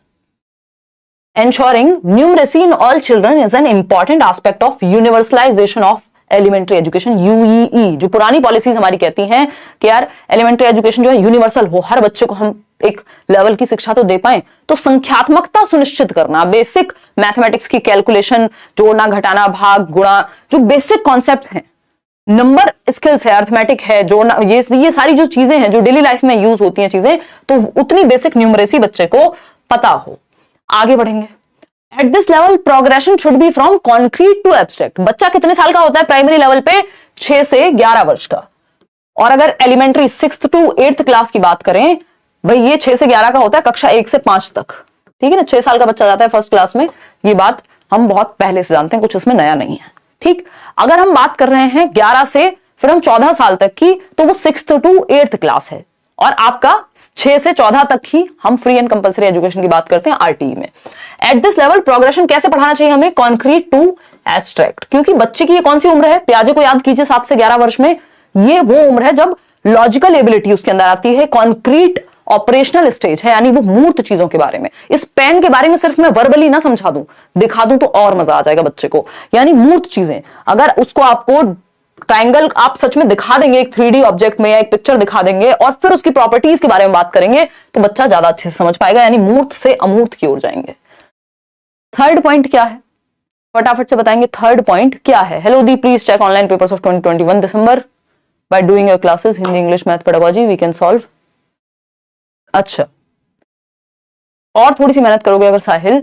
Speaker 1: Ensuring numeracy in all children is an important aspect of universalization of elementary education, UEE. जो पुरानी पॉलिसीज हमारी कहती हैं कि यार एलिमेंट्री एजुकेशन जो है यूनिवर्सल हो, हर बच्चे को हम एक लेवल की शिक्षा तो दे पाए, तो संख्यात्मकता सुनिश्चित करना, बेसिक मैथमेटिक्स की कैलकुलेशन, जोड़ना घटाना भाग गुणा, जो बेसिक कॉन्सेप्ट हैं, नंबर स्किल्स है, अर्थमेटिक है, जोड़ना, ये सारी जो चीजें हैं जो डेली लाइफ में यूज होती हैं चीजें, तो उतनी बेसिक न्यूमरेसी बच्चे को पता हो। आगे बढ़ेंगे। At this level progression should be from concrete to abstract. बच्चा कितने साल का होता है प्राइमरी लेवल पे? 6 से 11 वर्ष का। और अगर elementary 6th to 8th class की बात करें, भाई ये 6 से 11 का होता है, कक्षा 1 से 5 तक, ठीक है ना। 6 साल का बच्चा जाता है फर्स्ट क्लास में, ये बात हम बहुत पहले से जानते हैं, कुछ इसमें नया नहीं है, ठीक। अगर हम बात कर रहे हैं 11 से फिर हम 14 साल तक की, तो वो 6th to 8th क्लास है, और आपका 6 से 14 तक ही हम फ्री एंड कंपलसरी एजुकेशन की बात करते हैं आरटीई में। एट दिस लेवल प्रोग्रेशन कैसे पढ़ाना चाहिए हमें? कॉन्क्रीट टू एब्स्ट्रैक्ट, क्योंकि बच्चे की ये कौन सी उम्र है? पियाजे को याद कीजिए, 7 से 11 वर्ष में ये वो उम्र है जब लॉजिकल एबिलिटी उसके अंदर आती है, कॉन्क्रीट ऑपरेशनल स्टेज है, यानी वो मूर्त चीजों के बारे में। इस पेन के बारे में सिर्फ मैं वर्बली ना समझा दूं, दिखा दूं तो और मजा आ जाएगा बच्चे को, यानी मूर्त चीजें। अगर उसको आपको ट्राइंगल आप सच में दिखा देंगे एक 3D ऑब्जेक्ट में, या एक पिक्चर दिखा देंगे और फिर उसकी प्रॉपर्टीज के बारे में बात करेंगे, तो बच्चा ज्यादा अच्छे से समझ पाएगा, यानी मूर्त से अमूर्त की ओर जाएंगे। थर्ड पॉइंट क्या है, फटाफट से बताएंगे। थर्ड पॉइंट क्या है? हेलो दी, please check online papers of 2021 December by doing your classes Hindi English math pedagogy, we can solve. अच्छा, और थोड़ी सी मेहनत करोगे अगर साहिल,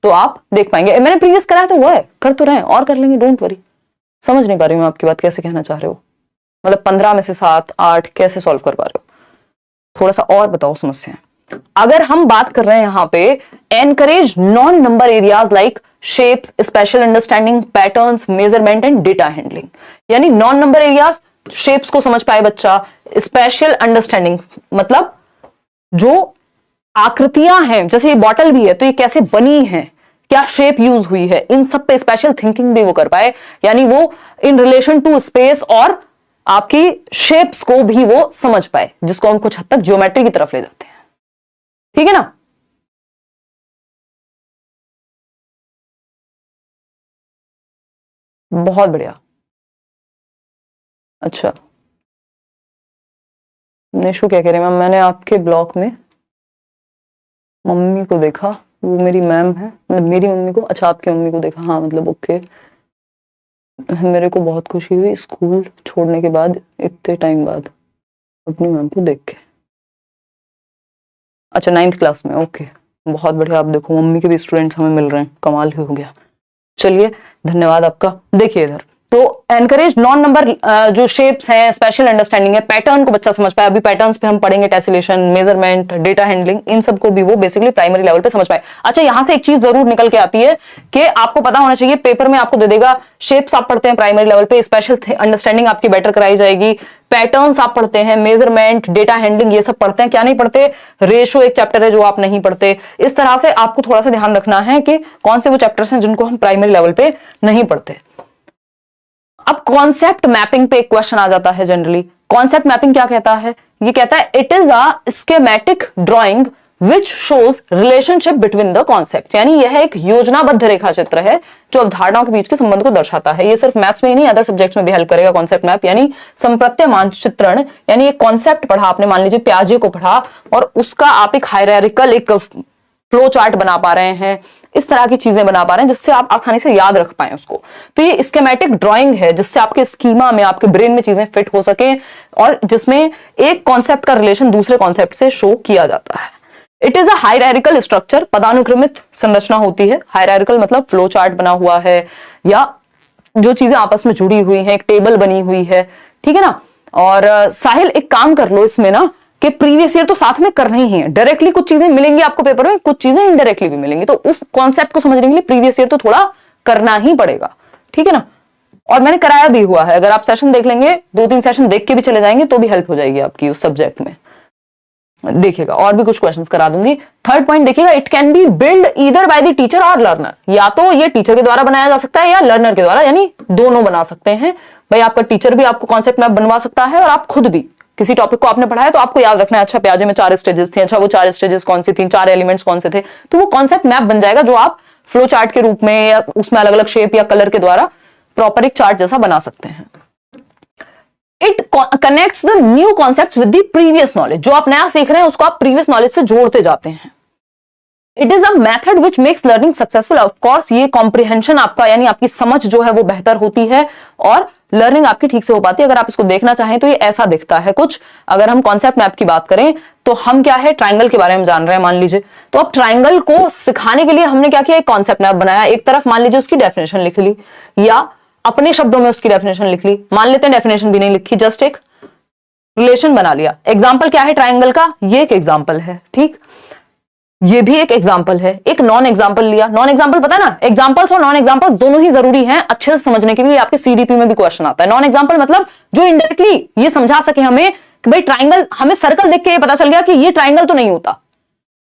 Speaker 1: तो आप देख पाएंगे। मैंने प्रीवियस कराया तो हुआ है, कर तो रहे हैं, और कर लेंगे, डोंट वरी। समझ नहीं पा रही हूं आपकी बात, कैसे कहना चाह रहे हो? मतलब 15 में से 7 8 कैसे सॉल्व कर पा रहे हो? थोड़ा सा और बताओ समस्या। अगर हम बात कर रहे हैं यहां पे, encourage non number areas like shapes, special understanding, patterns, measurement and data handling, यानी नॉन नंबर एरियाज, शेप्स को समझ पाए बच्चा, स्पेशल अंडरस्टैंडिंग मतलब जो आकृतियां हैं, जैसे ये बॉटल भी है तो ये कैसे बनी है, क्या शेप यूज हुई है, इन सब पे स्पेशल थिंकिंग भी वो कर पाए, यानी वो इन रिलेशन टू स्पेस और आपकी शेप्स को भी वो समझ पाए, जिसको हम कुछ हद तक ज्योमेट्री की तरफ ले जाते हैं, ठीक है ना। बहुत बढ़िया। अच्छा, निशु क्या कह रहे हैं? मैम मैंने आपके ब्लॉग में मम्मी को देखा, वो मेरी मैम है, मतलब मेरी मम्मी को। अच्छा, आपकी मम्मी को देखा, हाँ मतलब ओके। मेरे को बहुत खुशी हुई स्कूल छोड़ने के बाद, इतने टाइम बाद अपनी मैम को देख के। अच्छा, 9th क्लास में, ओके, बहुत बढ़िया। आप देखो मम्मी के भी स्टूडेंट्स हमें मिल रहे हैं, कमाल ही हो गया। चलिए, धन्यवाद आपका। देखिए इधर तो एनकरेज नॉन नंबर जो शेप्स हैं, स्पेशल अंडरस्टैंडिंग है, पैटर्न को बच्चा समझ पाए। अभी पैटर्न्स पे हम पढ़ेंगे, टेसिलेशन, मेजरमेंट, डेटा हैंडलिंग, इन सबको भी वो बेसिकली प्राइमरी लेवल पे समझ पाए। अच्छा, यहां से एक चीज जरूर निकल के आती है कि आपको पता होना चाहिए, पेपर में आपको दे देगा शेप्स आप पढ़ते हैं प्राइमरी लेवल पे, स्पेशल अंडरस्टैंडिंग आपकी बेटर कराई जाएगी, पैटर्न्स आप पढ़ते हैं, मेजरमेंट, डेटा हैंडलिंग ये सब पढ़ते हैं। क्या नहीं पढ़ते? रेशो एक चैप्टर है जो आप नहीं पढ़ते। इस तरह से आपको थोड़ा सा ध्यान रखना है कि कौन से वो चैप्टर्स हैं जिनको हम प्राइमरी लेवल पे नहीं पढ़ते। अब कॉन्सेप्ट मैपिंग पे एक क्वेश्चन आ जाता है जनरली। कॉन्सेप्ट मैपिंग क्या कहता है? ये कहता है it is a schematic drawing which shows relationship between the concept, यानी यह एक योजनाबद्ध रेखा चित्र है जो अवधारणाओं के बीच के संबंध को दर्शाता है। ये सिर्फ मैथ्स में ही नहीं, अदर सब्जेक्ट्स में भी हेल्प करेगा कॉन्सेप्ट मैप, यानी संप्रत्य मानचित्रण। यानी एक कॉन्सेप्ट पढ़ा आपने, मान लीजिए पियाजे को पढ़ा, और उसका आप एक हायरार्किकल एक फ्लो चार्ट बना पा रहे हैं, इस तरह की चीजें बना पा रहे हैं जिससे आप आसानी से याद रख पाए उसको। तो ये स्कीमेटिक ड्राइंग है जिससे आपके स्कीमा में, आपके ब्रेन में चीजें फिट हो सके, और जिसमें एक कॉन्सेप्ट का रिलेशन दूसरे कॉन्सेप्ट से शो किया जाता है। It is a hierarchical structure, पदानुक्रमित संरचना होती है। हायरार्किकल मतलब फ्लो चार्ट बना हुआ है, या जो चीजें आपस में जुड़ी हुई हैं, एक टेबल बनी हुई है, ठीक है ना। और साहिल एक काम कर लो इसमें ना, कि प्रीवियस ईयर तो साथ में करना ही है, डायरेक्टली कुछ चीजें मिलेंगी आपको पेपर में, कुछ चीजें इनडायरेक्टली भी मिलेंगी, तो उस कॉन्सेप्ट को समझने के लिए प्रीवियस ईयर तो थोड़ा करना ही पड़ेगा, ठीक है ना। और मैंने कराया भी हुआ है, अगर आप सेशन देख लेंगे, 2-3 सेशन देख के भी चले जाएंगे तो भी हेल्प हो जाएगी आपकी उस सब्जेक्ट में। देखिएगा, और भी कुछ क्वेश्चंस करा दूंगी। थर्ड पॉइंट देखिएगा, it can be build either by the teacher और लर्नर, या तो ये टीचर के द्वारा बनाया जा सकता है या लर्नर के द्वारा, यानी दोनों बना सकते हैं। भाई आपका टीचर भी आपको कॉन्सेप्ट मैप बनवा सकता है और आप खुद भी किसी टॉपिक को आपने पढ़ा है तो आपको याद रखना है, अच्छा प्याजे में 4 स्टेजेस थे, अच्छा वो 4 स्टेजेस कौन सी थी, 4 एलिमेंट्स कौन से थे, तो वो कॉन्सेप्ट मैप बन जाएगा जो आप फ्लो चार्ट के रूप में या उसमें अलग अलग शेप या कलर के द्वारा प्रॉपर एक चार्ट जैसा बना सकते हैं। It connects the new concepts with the previous knowledge, जो आप नया सीख रहे हैं उसको आप प्रीवियस नॉलेज से जोड़ते जाते हैं। It is a method which makes learning successful. Of course ये कॉम्प्रिहेंशन आपका यानी आपकी समझ जो है वो बेहतर होती है और लर्निंग आपकी ठीक से हो पाती है। अगर आप इसको देखना चाहें तो ये ऐसा दिखता है कुछ। अगर हम कॉन्सेप्ट मैप की बात करें तो हम क्या है, ट्राइंगल के बारे में जान रहे हैं मान लीजिए, तो अब ट्राइंगल को सिखाने के लिए हमने क्या किया, एक कॉन्सेप्ट मैप बनाया। एक तरफ मान लीजिए उसकी डेफिनेशन लिख ली या अपने शब्दों में उसकी डेफिनेशन लिख ली, मान लेते हैं डेफिनेशन भी नहीं लिखी, जस्ट एक रिलेशन बना लिया। एग्जाम्पल क्या है ट्राइंगल का, ये एक एग्जाम्पल है, ठीक, ये भी एक एग्जाम्पल है। एक नॉन एग्जाम्पल लिया, नॉन एग्जाम्पल पता ना, एग्जाम्पल्स और नॉन एग्जाम्पल्स दोनों ही जरूरी हैं अच्छे से समझने के लिए। आपके सीडीपी में भी क्वेश्चन आता है। नॉन एग्जाम्पल मतलब जो इनडायरेक्टली ये समझा सके हमें कि भाई ट्राइंगल, हमें सर्कल देख के ये पता चल गया कि ये ट्राइंगल तो नहीं होता।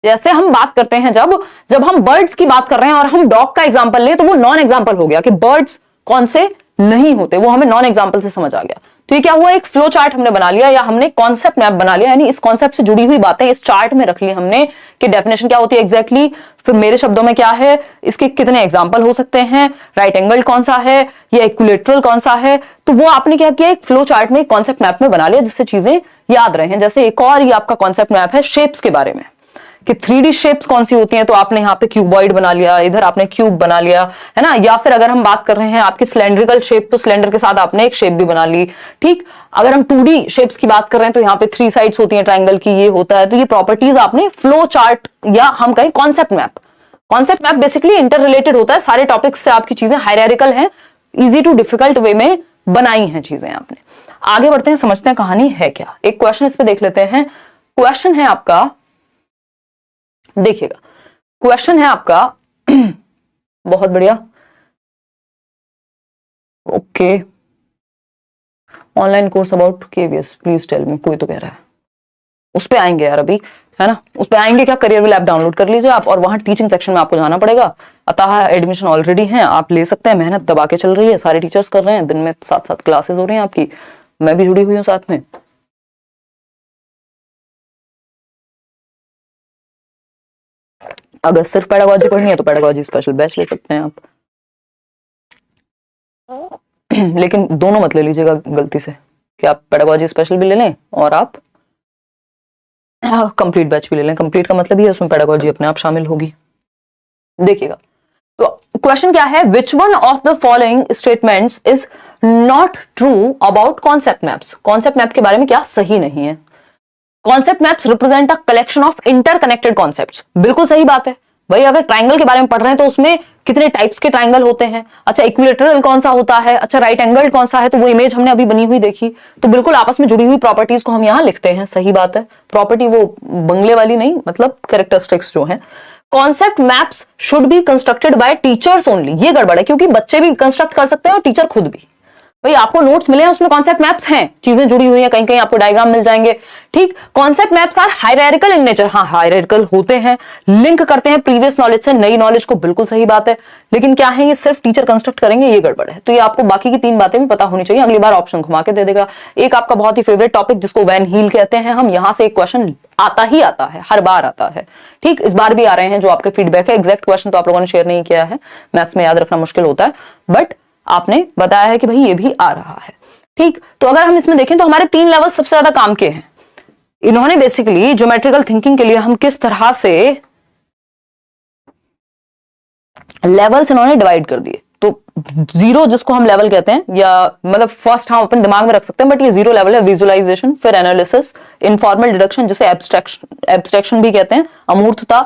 Speaker 1: जैसे हम बात करते हैं जब हम बर्ड्स की बात कर रहे हैं और हम डॉग का एग्जाम्पल ले तो वो नॉन एग्जाम्पल हो गया कि बर्ड्स कौन से नहीं होते, वो हमें नॉन एग्जाम्पल से समझ आ गया। तो ये क्या हुआ, एक फ्लो चार्ट हमने बना लिया या हमने कॉन्सेप्ट मैप बना लिया, यानी इस कॉन्सेप्ट से जुड़ी हुई बातें इस चार्ट में रख ली हमने कि डेफिनेशन क्या होती है एग्जैक्टली, फिर मेरे शब्दों में क्या है, इसके कितने एग्जाम्पल हो सकते हैं, राइट एंगल कौन सा है या इक्विलेटरल कौन सा है। तो वो आपने क्या किया, एक फ्लो चार्ट में कॉन्सेप्ट मैप में बना लिया जिससे चीजें याद रहे। जैसे एक और ये आपका कॉन्सेप्ट मैप है शेप्स के बारे में कि 3D शेप्स कौन सी होती हैं, तो आपने यहाँ पे क्यूबॉइड बना लिया, इधर आपने क्यूब बना लिया, है ना। या फिर अगर हम बात कर रहे हैं आपकी सिलेंड्रिकल शेप, तो सिलेंडर के साथ आपने एक शेप भी बना ली, ठीक। अगर हम 2D शेप्स की बात कर रहे हैं तो यहाँ पे 3 साइड्स होती हैं ट्राइंगल की, ये होता है। तो ये प्रॉपर्टीज आपने फ्लो चार्ट या हम कहें concept map basically inter related होता है सारे टॉपिक्स से। आपकी चीजें हायरार्किकल हैं, इजी टू डिफिकल्ट वे में बनाई हैं चीजें आपने। आगे बढ़ते हैं, समझते हैं कहानी है क्या। एक क्वेश्चन इस पे देख लेते हैं। क्वेश्चन है आपका, देखिएगा क्वेश्चन है आपका बहुत बढ़िया, okay, online course about KVS please tell me, कोई तो कह रहा है। उस पे आएंगे यार अभी, है ना, उस पे आएंगे क्या, करियर ऐप डाउनलोड कर लीजिए आप और वहां टीचिंग सेक्शन में आपको जाना पड़ेगा। अतः एडमिशन ऑलरेडी है, आप ले सकते हैं, मेहनत दबा के चल रही है, सारे टीचर्स कर रहे हैं, दिन में 7-7 क्लासेस हो रही हैं आपकी, मैं भी जुड़ी हुई हूँ साथ में। अगर सिर्फ पेडागोजी पढ़नी है तो पेडागोजी स्पेशल बैच ले सकते हैं आप, लेकिन दोनों मत ले लीजिएगा गलती से कि आप पेडागोजी स्पेशल भी ले लें और आप कंप्लीट बैच भी ले लें। कंप्लीट का मतलब ही है उसमें पेडागोजी अपने आप शामिल होगी। देखिएगा तो क्वेश्चन क्या है, which one of the following statements is not true about concept maps. Concept map के बारे में क्या सही नहीं है। Concept maps represent a collection of interconnected concepts. बिल्कुल सही बात है भाई, अगर ट्राइंगल के बारे में पढ़ रहे हैं तो उसमें कितने टाइप्स के ट्राइंगल होते हैं, अच्छा इक्विलेटरल कौन सा होता है, अच्छा राइट एंगल कौन सा है, तो वो इमेज हमने अभी बनी हुई देखी, तो बिल्कुल आपस में जुड़ी हुई प्रॉपर्टीज को हम यहां लिखते हैं, सही बात है। प्रॉपर्टी वो बंगले वाली नहीं, मतलब कैरेक्टरिस्टिक्स जो है। Concept maps should be constructed by teachers only, ये गड़बड़ है, क्योंकि बच्चे भी कंस्ट्रक्ट कर सकते हैं और टीचर खुद भी। भाई आपको नोट्स मिले हैं उसमें कॉन्सेप्ट मैप्स हैं, चीजें जुड़ी हुई हैं, कहीं कहीं आपको डायग्राम मिल जाएंगे, ठीक। Concept maps are hierarchical in nature, हाँ हायरार्किकल होते हैं, लिंक करते हैं प्रीवियस नॉलेज से नई नॉलेज को, बिल्कुल सही बात है। लेकिन क्या है, ये सिर्फ टीचर कंस्ट्रक्ट करेंगे, ये गड़बड़ है। तो ये आपको बाकी की 3 बातें भी पता होनी चाहिए। अगली बार ऑप्शन घुमा के दे देगा। एक आपका बहुत ही फेवरेट टॉपिक जिसको वैन हील कहते हैं हम, यहां से एक क्वेश्चन आता ही आता है, हर बार आता है, ठीक। इस बार भी आ रहे हैं जो आपके फीडबैक है। एग्जैक्ट क्वेश्चन तो आप लोगों ने शेयर नहीं किया है, मैथ्स में याद रखना मुश्किल होता है, बट आपने बताया है कि भाई ये भी आ रहा है, ठीक। तो अगर हम इसमें देखें तो हमारे 3 लेवल सबसे ज्यादा काम के हैं। इन्होंने बेसिकली ज्योमेट्रिकल थिंकिंग के लिए हम किस तरह से लेवल्स इन्होंने डिवाइड कर दिए। तो 0 जिसको हम लेवल कहते हैं, या मतलब फर्स्ट हम अपने दिमाग में रख सकते हैं, बट ये 0 लेवल है। विजुअलाइजेशन, फिर एनालिसिस, इनफॉर्मल डिडक्शन जिसे एब्स्ट्रैक्शन भी कहते हैं, अमूर्तता,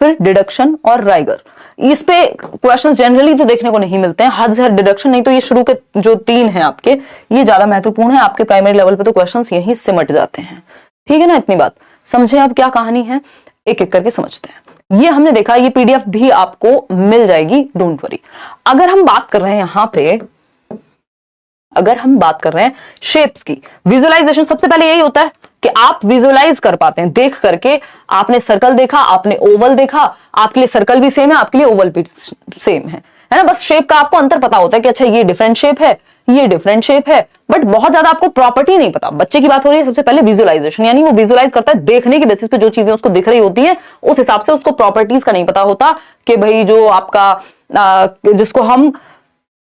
Speaker 1: फिर डिडक्शन और राइगर। इस पे क्वेश्चंस जनरली तो देखने को नहीं मिलते हैं, हद से हद डिडक्शन नहीं, तो ये शुरू के जो 3 हैं आपके, ये ज्यादा महत्वपूर्ण है। आपके प्राइमरी लेवल पे तो क्वेश्चंस यहीं सिमट जाते हैं, ठीक है ना। इतनी बात समझे आप क्या कहानी है, एक एक करके समझते हैं। ये हमने देखा, ये पीडीएफ भी आपको मिल जाएगी, डोंट वरी। अगर हम बात कर रहे हैं यहां पे, अगर हम बात कर रहे हैं शेप्स की, विजुअलाइजेशन सबसे पहले यही होता है कि आप विजुअलाइज कर पाते हैं देख करके। आपने सर्कल देखा, आपने ओवल देखा, आपके लिए सर्कल भी सेम है, आपके लिए ओवल भी सेम है ना। बस शेप का आपको अंतर पता होता है कि अच्छा ये डिफरेंट शेप है, ये डिफरेंट शेप है, बट बहुत ज्यादा आपको प्रॉपर्टी नहीं पता। बच्चे की बात हो रही है सबसे पहले विजुअलाइजेशन, यानी वो विजुअलाइज करता है, देखने के बेसिस पे जो चीजें उसको दिख रही होती हैं उस हिसाब से, उसको प्रॉपर्टीज का नहीं पता होता कि भाई जो आपका जिसको हम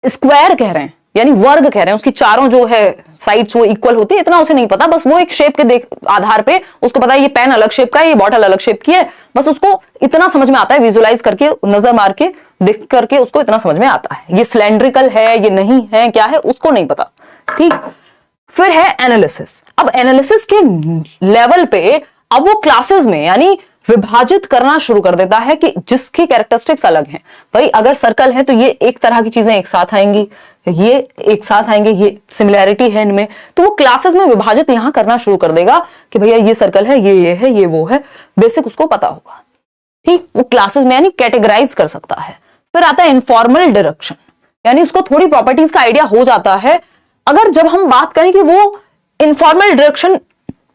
Speaker 1: स्क्वायर कह रहे हैं यानी वर्ग कह रहे हैं, उसकी चारों जो है साइड्स वो इक्वल होती है, इतना उसे नहीं पता। बस वो एक शेप के आधार पे उसको पता है ये पेन अलग शेप का है, ये बॉटल अलग शेप की है, बस उसको इतना समझ में आता है, विजुअलाइज करके नजर मार के देख करके उसको इतना समझ में आता है। ये सिलेंड्रिकल है, ये नहीं है, क्या है उसको नहीं पता। ठीक, फिर है एनालिसिस। अब एनालिसिस के लेवल पे अब वो क्लासेस में यानी विभाजित करना शुरू कर देता है कि जिसकी कैरेक्टरिस्टिक्स अलग हैं। भाई अगर सर्कल है तो ये एक तरह की चीजें एक साथ आएंगी, ये एक साथ आएंगे, ये सिमिलैरिटी है इनमें, तो वो क्लासेस में विभाजित यहां करना शुरू कर देगा कि भैया ये सर्कल है, ये है, ये वो है, बेसिक उसको पता होगा। ठीक, वो क्लासेस में यानी कैटेगराइज कर सकता है। फिर आता है इनफॉर्मल डिडक्शन, यानी उसको थोड़ी प्रॉपर्टीज का आइडिया हो जाता है। अगर जब हम बात करें कि वो इनफॉर्मल डिडक्शन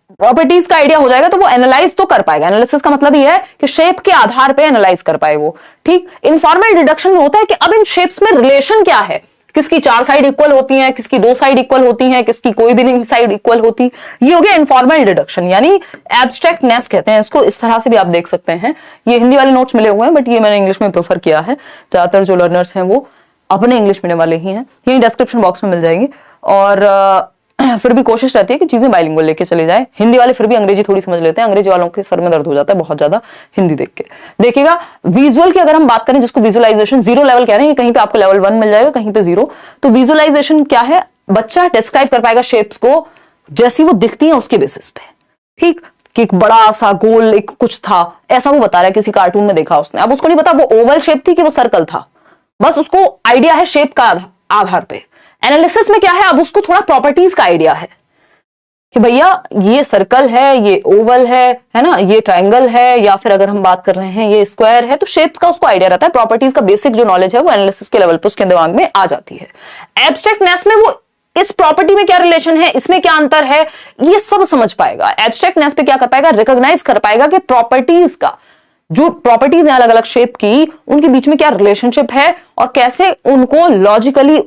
Speaker 1: प्रॉपर्टीज का आइडिया हो जाएगा तो वो एनालाइज तो कर पाएगा। एनालिसिस का मतलब ये है कि शेप के आधार पे एनालाइज कर पाए वो। ठीक, इनफॉर्मल डिडक्शन में होता है कि अब इन शेप्स में रिलेशन क्या है, किसकी 4 साइड इक्वल होती हैं, किसकी 2 साइड इक्वल होती हैं, किसकी कोई भी नहीं साइड इक्वल होती। ये हो गया इनफॉर्मल डिडक्शन, यानी एब्स्ट्रैक्टनेस कहते हैं इसको। इस तरह से भी आप देख सकते हैं। ये हिंदी वाले नोट्स मिले हुए हैं बट ये मैंने इंग्लिश में प्रेफर किया है। ज्यादातर जो लर्नर्स हैं वो अपने इंग्लिश मीडियम वाले ही हैं, ये डिस्क्रिप्शन बॉक्स में मिल जाएंगी। और फिर भी कोशिश रहती है कि चीजें बाइलिंगुअल लेके चले जाए। हिंदी वाले फिर भी अंग्रेजी थोड़ी समझ लेते हैं, अंग्रेजी वालों के सर में दर्द हो जाता है बहुत ज्यादा हिंदी देख के। देखिएगा विजुअल की अगर हम बात करें, जिसको विजुअलाइजेशन 0 लेवल कह रहे हैं, कहीं पे आपको लेवल 1 मिल जाएगा, कहीं पे 0। तो विजुअलाइजेशन क्या है, बच्चा डिस्क्राइब कर पाएगा शेप्स को जैसी वो दिखती है उसके बेसिस पे। ठीक, कि एक बड़ा सा गोल एक कुछ था, ऐसा वो बता रहा है, किसी कार्टून में देखा उसने। अब उसको नहीं पता वो ओवल शेप थी कि वो सर्कल था, बस उसको आइडिया है शेप का आधार पे। एनालिसिस में क्या है, अब उसको थोड़ा प्रॉपर्टीज का आइडिया है कि भैया ये सर्कल है, ये ओवल है ना, ये ट्रायंगल है, या फिर अगर हम बात कर रहे हैं ये स्क्वायर है, तो शेप्स का उसको आइडिया रहता है। प्रॉपर्टीज का बेसिक जो नॉलेज है वो एनालिसिस के लेवल पे उसके दिमाग में आ जाती है। एब्स्ट्रैक्टनेस में वो इस प्रॉपर्टी में क्या रिलेशन है, इसमें क्या अंतर है, ये सब समझ पाएगा। एब्स्ट्रैक्टनेस पे क्या कर पाएगा, रिकॉग्नाइज कर पाएगा कि प्रॉपर्टीज का जो प्रॉपर्टीज हैं अलग अलग शेप की, उनके बीच में क्या रिलेशनशिप है और कैसे उनको लॉजिकली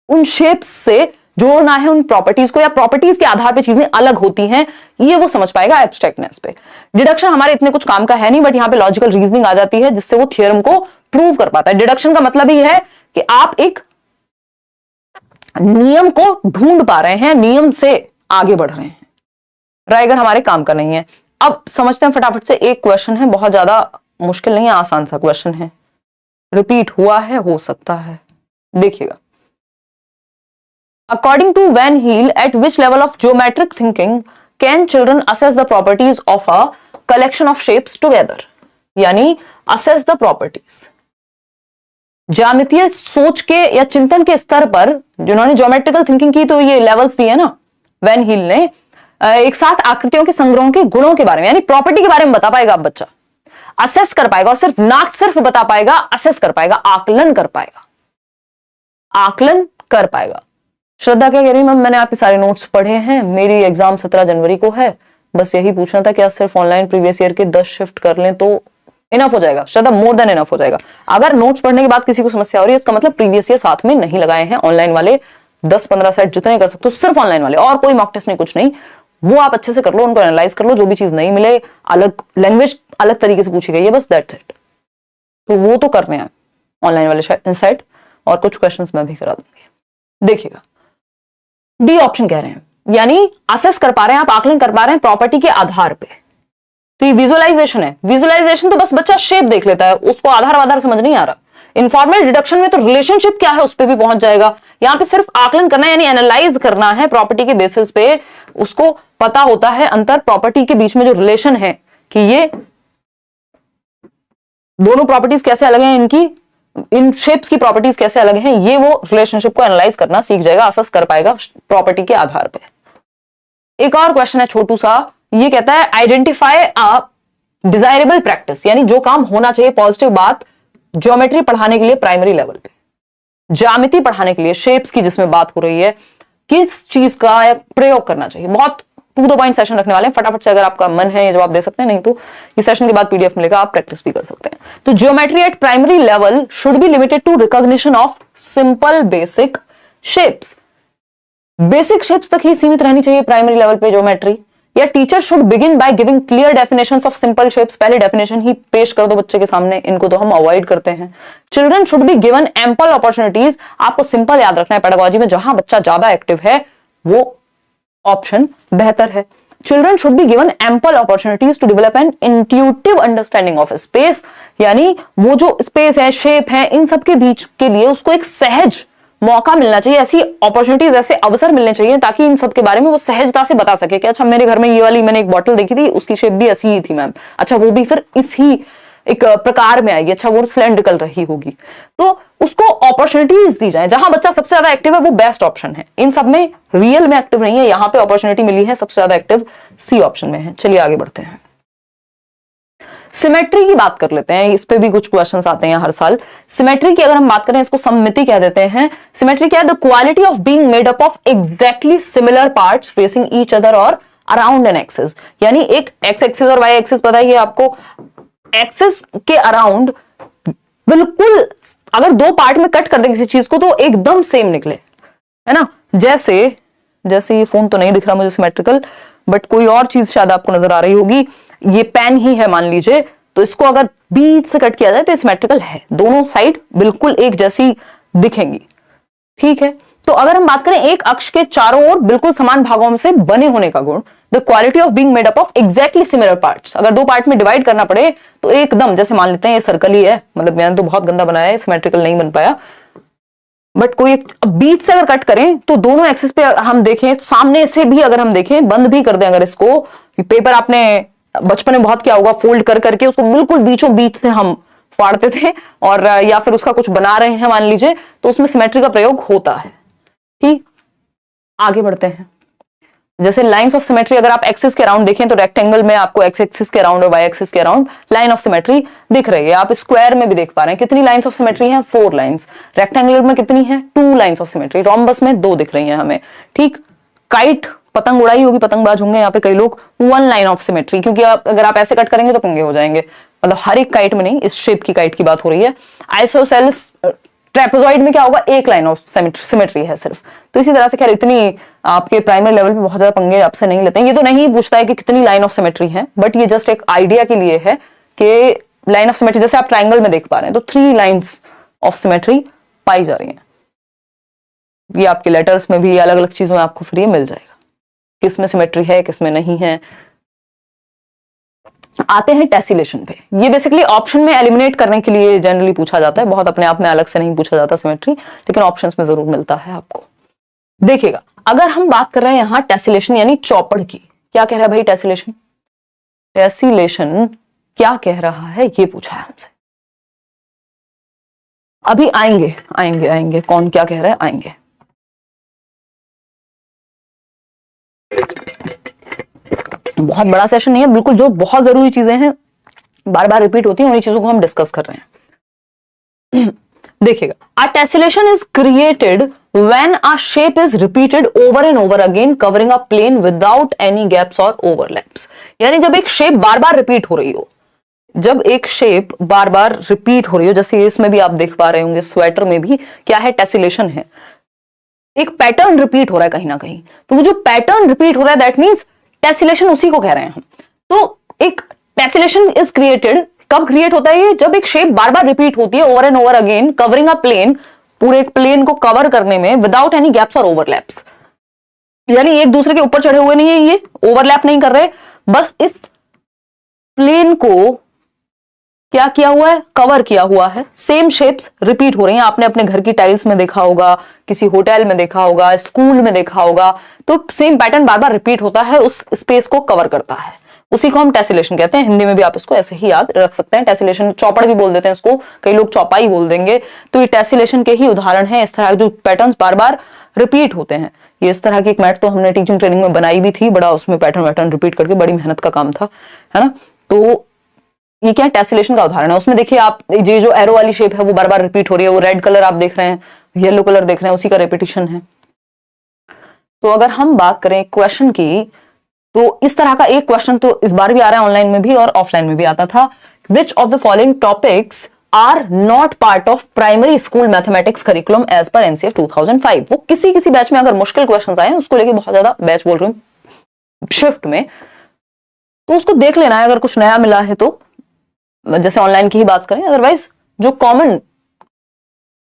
Speaker 1: उन शेप्स से जोड़ना है उन प्रॉपर्टीज को, या प्रॉपर्टीज के आधार पे चीजें अलग होती हैं, ये वो समझ पाएगा एब्स्ट्रैक्टनेस पे। डिडक्शन हमारे इतने कुछ काम का है नहीं, बट यहां पे लॉजिकल रीजनिंग आ जाती है जिससे वो थ्योरम को प्रूव कर पाता है। डिडक्शन का मतलब ही है कि आप एक नियम को ढूंढ पा रहे हैं, नियम से आगे बढ़ रहे हैं। राइगर हमारे काम का नहीं है। अब समझते हैं फटाफट से, एक क्वेश्चन है, बहुत ज्यादा मुश्किल नहीं है, आसान सा क्वेश्चन है, रिपीट हुआ है, हो सकता है। देखिएगा, According to Van Heel, at which level of geometric thinking can children assess the properties of a collection of shapes together? यानी assess the properties। ज्यामितीय सोच के या चिंतन के स्तर पर जिन्होंने ज्योमेट्रिकल थिंकिंग की, तो ये लेवल्स दिए ना वैन हील ने, एक साथ आकृतियों के संग्रहों के गुणों के बारे में यानी प्रॉपर्टी के बारे में बता पाएगा। अब बच्चा असेस कर पाएगा, और सिर्फ ना सिर्फ बता पाएगा, असेस कर पाएगा, आकलन कर पाएगा, आकलन कर पाएगा। श्रद्धा क्या कह रही है, मैम मैंने आपके सारे नोट्स पढ़े हैं, मेरी एग्जाम 17 जनवरी को है, बस यही पूछना था क्या सिर्फ ऑनलाइन प्रीवियस ईयर के 10 शिफ्ट कर लें तो इनफ हो जाएगा? श्रद्धा, मोर देन इनफ हो जाएगा। अगर नोट्स पढ़ने के बाद किसी को समस्या हो रही है, इसका मतलब प्रीवियस ईयर साथ में नहीं लगाए हैं। ऑनलाइन वाले 10-15 सेट जितने कर सकते हो, सिर्फ ऑनलाइन वाले, और कोई मॉक टेस्ट नहीं, कुछ नहीं, वो आप अच्छे से कर लो, उनको एनालाइज कर लो, जो भी चीज नहीं मिले, अलग लैंग्वेज अलग तरीके से पूछी गई है, बस दैट्स इट। तो वो तो करने हैं ऑनलाइन वाले सेट, और कुछ क्वेश्चंस मैं भी करा दूंगी। देखिएगा, डी ऑप्शन कह रहे हैं, यानी असेस कर पा रहे हैं आप, आकलन कर पा रहे हैं प्रॉपर्टी के आधार पे। तो ये विजुअलाइजेशन है। विजुअलाइजेशन तो बस बच्चा शेप देख लेता है, उसको आधार समझ नहीं आ रहा। इनफॉर्मल डिडक्शन में तो रिलेशनशिप क्या है उस पर भी पहुंच जाएगा। यहां पे सिर्फ आकलन करना है, यानी एनालाइज करना है प्रॉपर्टी के बेसिस पे, उसको पता होता है अंतर प्रॉपर्टी के बीच में जो रिलेशन है कि ये दोनों प्रॉपर्टीज कैसे अलग हैं, इनकी इन शेप्स की प्रॉपर्टीज कैसे अलग हैं, ये वो रिलेशनशिप को एनालाइज करना सीख जाएगा, असेस कर पाएगा प्रॉपर्टी के आधार पे। एक और क्वेश्चन है छोटू सा, ये कहता है आइडेंटिफाई अ डिजायरेबल प्रैक्टिस, यानी जो काम होना चाहिए, पॉजिटिव बात, ज्योमेट्री पढ़ाने के लिए प्राइमरी लेवल पे, ज्यामिति पढ़ाने के लिए, शेप्स की जिसमें बात हो रही है, किस चीज का प्रयोग करना चाहिए। बहुत टू द पॉइंट सेशन रखने वाले हैं, फटाफट से अगर आपका मन है ये जवाब दे सकते हैं, नहीं तो इस सेशन के बाद पीडीएफ मिलेगा, आप प्रैक्टिस भी कर सकते हैं। तो geometry at primary level should be limited to recognition of simple basic shapes, basic shapes तक ही सीमित रहनी चाहिए प्राइमरी लेवल पे ज्योमेट्री, या teacher should begin by giving clear definitions of simple shapes, पहले डेफिनेशन ही पेश कर दो बच्चे के सामने, इनको तो हम अवॉइड करते हैं। Children should be given ample opportunities, आपको सिंपल याद रखना है पेडागोजी में जहां बच्चा ज्यादा एक्टिव है वो ऑप्शन बेहतर है। Children should be given ample opportunities to develop an intuitive understanding of space, यानी वो जो स्पेस है, शेप है, इन सब के बीच के लिए उसको एक सहज मौका मिलना चाहिए, ऐसी अपॉर्चुनिटीज, ऐसे अवसर मिलने चाहिए ताकि इन सब के बारे में वो सहजता से बता सके कि अच्छा मेरे घर में ये वाली मैंने एक बॉटल देखी थी, उसकी शेप भी ऐसी ही थी मैम, अच्छा वो भी फिर इसी एक प्रकार में आएगी, अच्छा वो सिलेंड्रिकल रही होगी। तो उसको अपॉर्चुनिटीज दी जाए, जहां बच्चा सबसे ज्यादा एक्टिव है वो बेस्ट ऑप्शन है। इन सब में रियल में एक्टिव नहीं है, यहां पे अपॉर्चुनिटी मिली है, सबसे ज्यादा एक्टिव सी ऑप्शन में है। चलिए आगे बढ़ते हैं, सिमेट्री की बात कर लेते हैं, इस पे भी कुछ क्वेश्चंस आते हैं हर साल। सिमेट्री की अगर हम बात करें, इसको सममिति कह देते हैं। सिमेट्री क्या है? The quality of being made up of exactly similar parts facing each other और अराउंड एन एक्सिस, यानी एक एक्स एक्सिस और वाई एक्सिस पता ही है आपको, एक्सिस के अराउंड बिल्कुल अगर दो पार्ट में कट कर दें किसी चीज को तो एकदम सेम निकले, है ना। जैसे ये फोन तो नहीं दिख रहा मुझे सिमेट्रिकल, बट कोई और चीज शायद आपको नजर आ रही होगी, ये पेन ही है मान लीजिए, तो इसको अगर बीच से कट किया जाए तो सिमेट्रिकल है, दोनों साइड बिल्कुल एक जैसी दिखेंगी, ठीक है। तो अगर हम बात करें एक अक्ष के चारों ओर बिल्कुल समान भागों से बने होने का गुण, the quality of being made up of exactly similar parts, अगर दो पार्ट में डिवाइड करना पड़े तो एकदम, जैसे मान लेते हैं ये सर्कल ही है, मतलब मैंने तो बहुत गंदा बनाया है, सिमेट्रिकल नहीं बन पाया, बट कोई बीच से अगर कट करें तो दोनों एक्सिस पे हम देखें, सामने से भी अगर हम देखें, बंद भी कर दें अगर इसको, पेपर आपने बचपन में बहुत क्या होगा, फोल्ड कर करके उसको बिल्कुल बीचों बीच से हम फाड़ते थे, और या फिर उसका कुछ बना रहे हैं मान लीजिए, तो उसमें सिमेट्री का प्रयोग होता है। ठीक, आगे बढ़ते हैं। जैसे लाइंस ऑफ सिमेट्री अगर आप एक्सिस के अराउंड देखें तो रेक्टेंगल में आपको एक्स एक्सिस के अराउंड और वाई एक्सिस के अराउंड लाइन ऑफ सिमेट्री दिख रही है। आप स्क्वायर में भी देख पा रहे हैं कितनी लाइंस ऑफ सिमेट्री हैं, 4 लाइंस। रेक्टेंगुलर में कितनी है, 2 लाइंस ऑफ सिमेट्री। रोम्बस में 2 दिख रही हैं हमें। ठीक, काइट पतंग उड़ाई होगी, पतंगबाज होंगे यहाँ पे कई लोग, 1 लाइन ऑफ सिमेट्री, क्योंकि अगर आप ऐसे कट करेंगे तो पंगे हो जाएंगे, मतलब हर एक काइट में नहीं, इस शेप की काइट की बात हो रही है। आइसोसेलेस ट्रेपेजॉइड में क्या होगा, 1 लाइन ऑफ सिमेट्री है सिर्फ। तो इसी तरह से खैर इतनी आपके प्राइमरी लेवल पे बहुत ज्यादा पंगे आपसे नहीं लेते हैं। ये तो नहीं पूछता है कि कितनी लाइन ऑफ सिमेट्री है, बट ये जस्ट एक आइडिया के लिए है कि लाइन ऑफ सिमेट्री, जैसे आप ट्राइंगल में देख पा रहे हैं तो 3 लाइंस ऑफ सिमेट्री पाई जा रही हैं। ये आपके लेटर्स में भी, अलग अलग चीजों में आपको फ्री मिल जाएगा किस में सिमेट्री है किस में नहीं है। आते हैं टेसिलेशन पे। ये बेसिकली ऑप्शन में एलिमिनेट करने के लिए जनरली पूछा जाता है, बहुत अपने आप में अलग से नहीं पूछा जाता सिमेट्री, लेकिन ऑप्शंस में जरूर मिलता है आपको। देखिएगा, अगर हम बात कर रहे हैं यहां टेसिलेशन यानी चौपड़ की, क्या कह रहा है भाई टेसिलेशन? टेसिलेशन क्या कह रहा है ये पूछा है हमसे। अभी आएंगे आएंगे आएंगे, कौन क्या कह रहा है आएंगे। बहुत बड़ा सेशन नहीं है, बिल्कुल जो बहुत जरूरी चीजें हैं बार बार रिपीट होती हैं उन्हीं चीजों को हम डिस्कस कर रहे हैं। देखिएगा, a tessellation is created when a shape is repeated over and over again covering a plane without any gaps और ओवरलैप्स। यानी जब एक शेप बार बार रिपीट हो रही हो, जब एक शेप बार बार रिपीट हो रही हो, जैसे इसमें भी आप देख पा रहे होंगे, स्वेटर में भी क्या है, टेसिलेशन है, एक पैटर्न रिपीट हो रहा है कहीं ना कहीं। तो वो जो पैटर्न रिपीट हो रहा है दैट मींस टेसिलेशन उसी को कह रहे हैं हम। तो एक टेसिलेशन इज क्रिएटेड, कब क्रिएट होता है ये, जब एक शेप बार बार रिपीट होती है over and over again covering a plane, पूरे एक प्लेन को कवर करने में, विदाउट एनी गैप्स और ओवरलैप्स। यानी एक दूसरे के ऊपर चढ़े हुए नहीं है, ये ओवरलैप नहीं कर रहे, बस इस प्लेन को क्या किया हुआ है, कवर किया हुआ है। सेम शेप्स रिपीट हो रही हैं, आपने अपने घर की टाइल्स में देखा होगा, किसी होटल में देखा होगा, स्कूल में देखा होगा, तो सेम पैटर्न बार बार रिपीट होता है, उस स्पेस को कवर करता है, उसी को हम टेसिलेशन कहते हैं। हिंदी में भी आप इसको ऐसे ही याद रख सकते हैं, टेसिलेशन। चौपड़ भी बोल देते हैं इसको, कई लोग चौपाई बोल देंगे। तो ये टेसिलेशन के ही उदाहरण है, इस तरह जो पैटर्न्स बार बार रिपीट होते हैं। ये इस तरह की एक मैट तो हमने टीचिंग ट्रेनिंग में बनाई भी थी, बड़ा उसमें पैटर्न रिपीट करके, बड़ी मेहनत का काम था, है ना। तो ये क्या टेसिलेशन का उदाहरण है। उसमें देखिए आप, ये जो एरो वाली शेप है वो बार बार रिपीट हो रही है, वो रेड कलर आप देख रहे हैं, येलो कलर देख रहे हैं, उसी का रिपीटिशन है। तो अगर हम बात करें क्वेश्चन की, तो इस तरह का एक क्वेश्चन तो इस बार भी आ रहा है, ऑनलाइन में भी और ऑफलाइन में भी आता था। Which of the following topics are not part of primary school mathematics curriculum as per NCF 2005। वो किसी किसी बैच में अगर मुश्किल क्वेश्चंस आए उसको लेके बहुत ज्यादा बैच बोल रही हूँ शिफ्ट में, तो उसको देख लेना है अगर कुछ नया मिला है तो, जैसे ऑनलाइन की ही बात करें, अदरवाइज जो कॉमन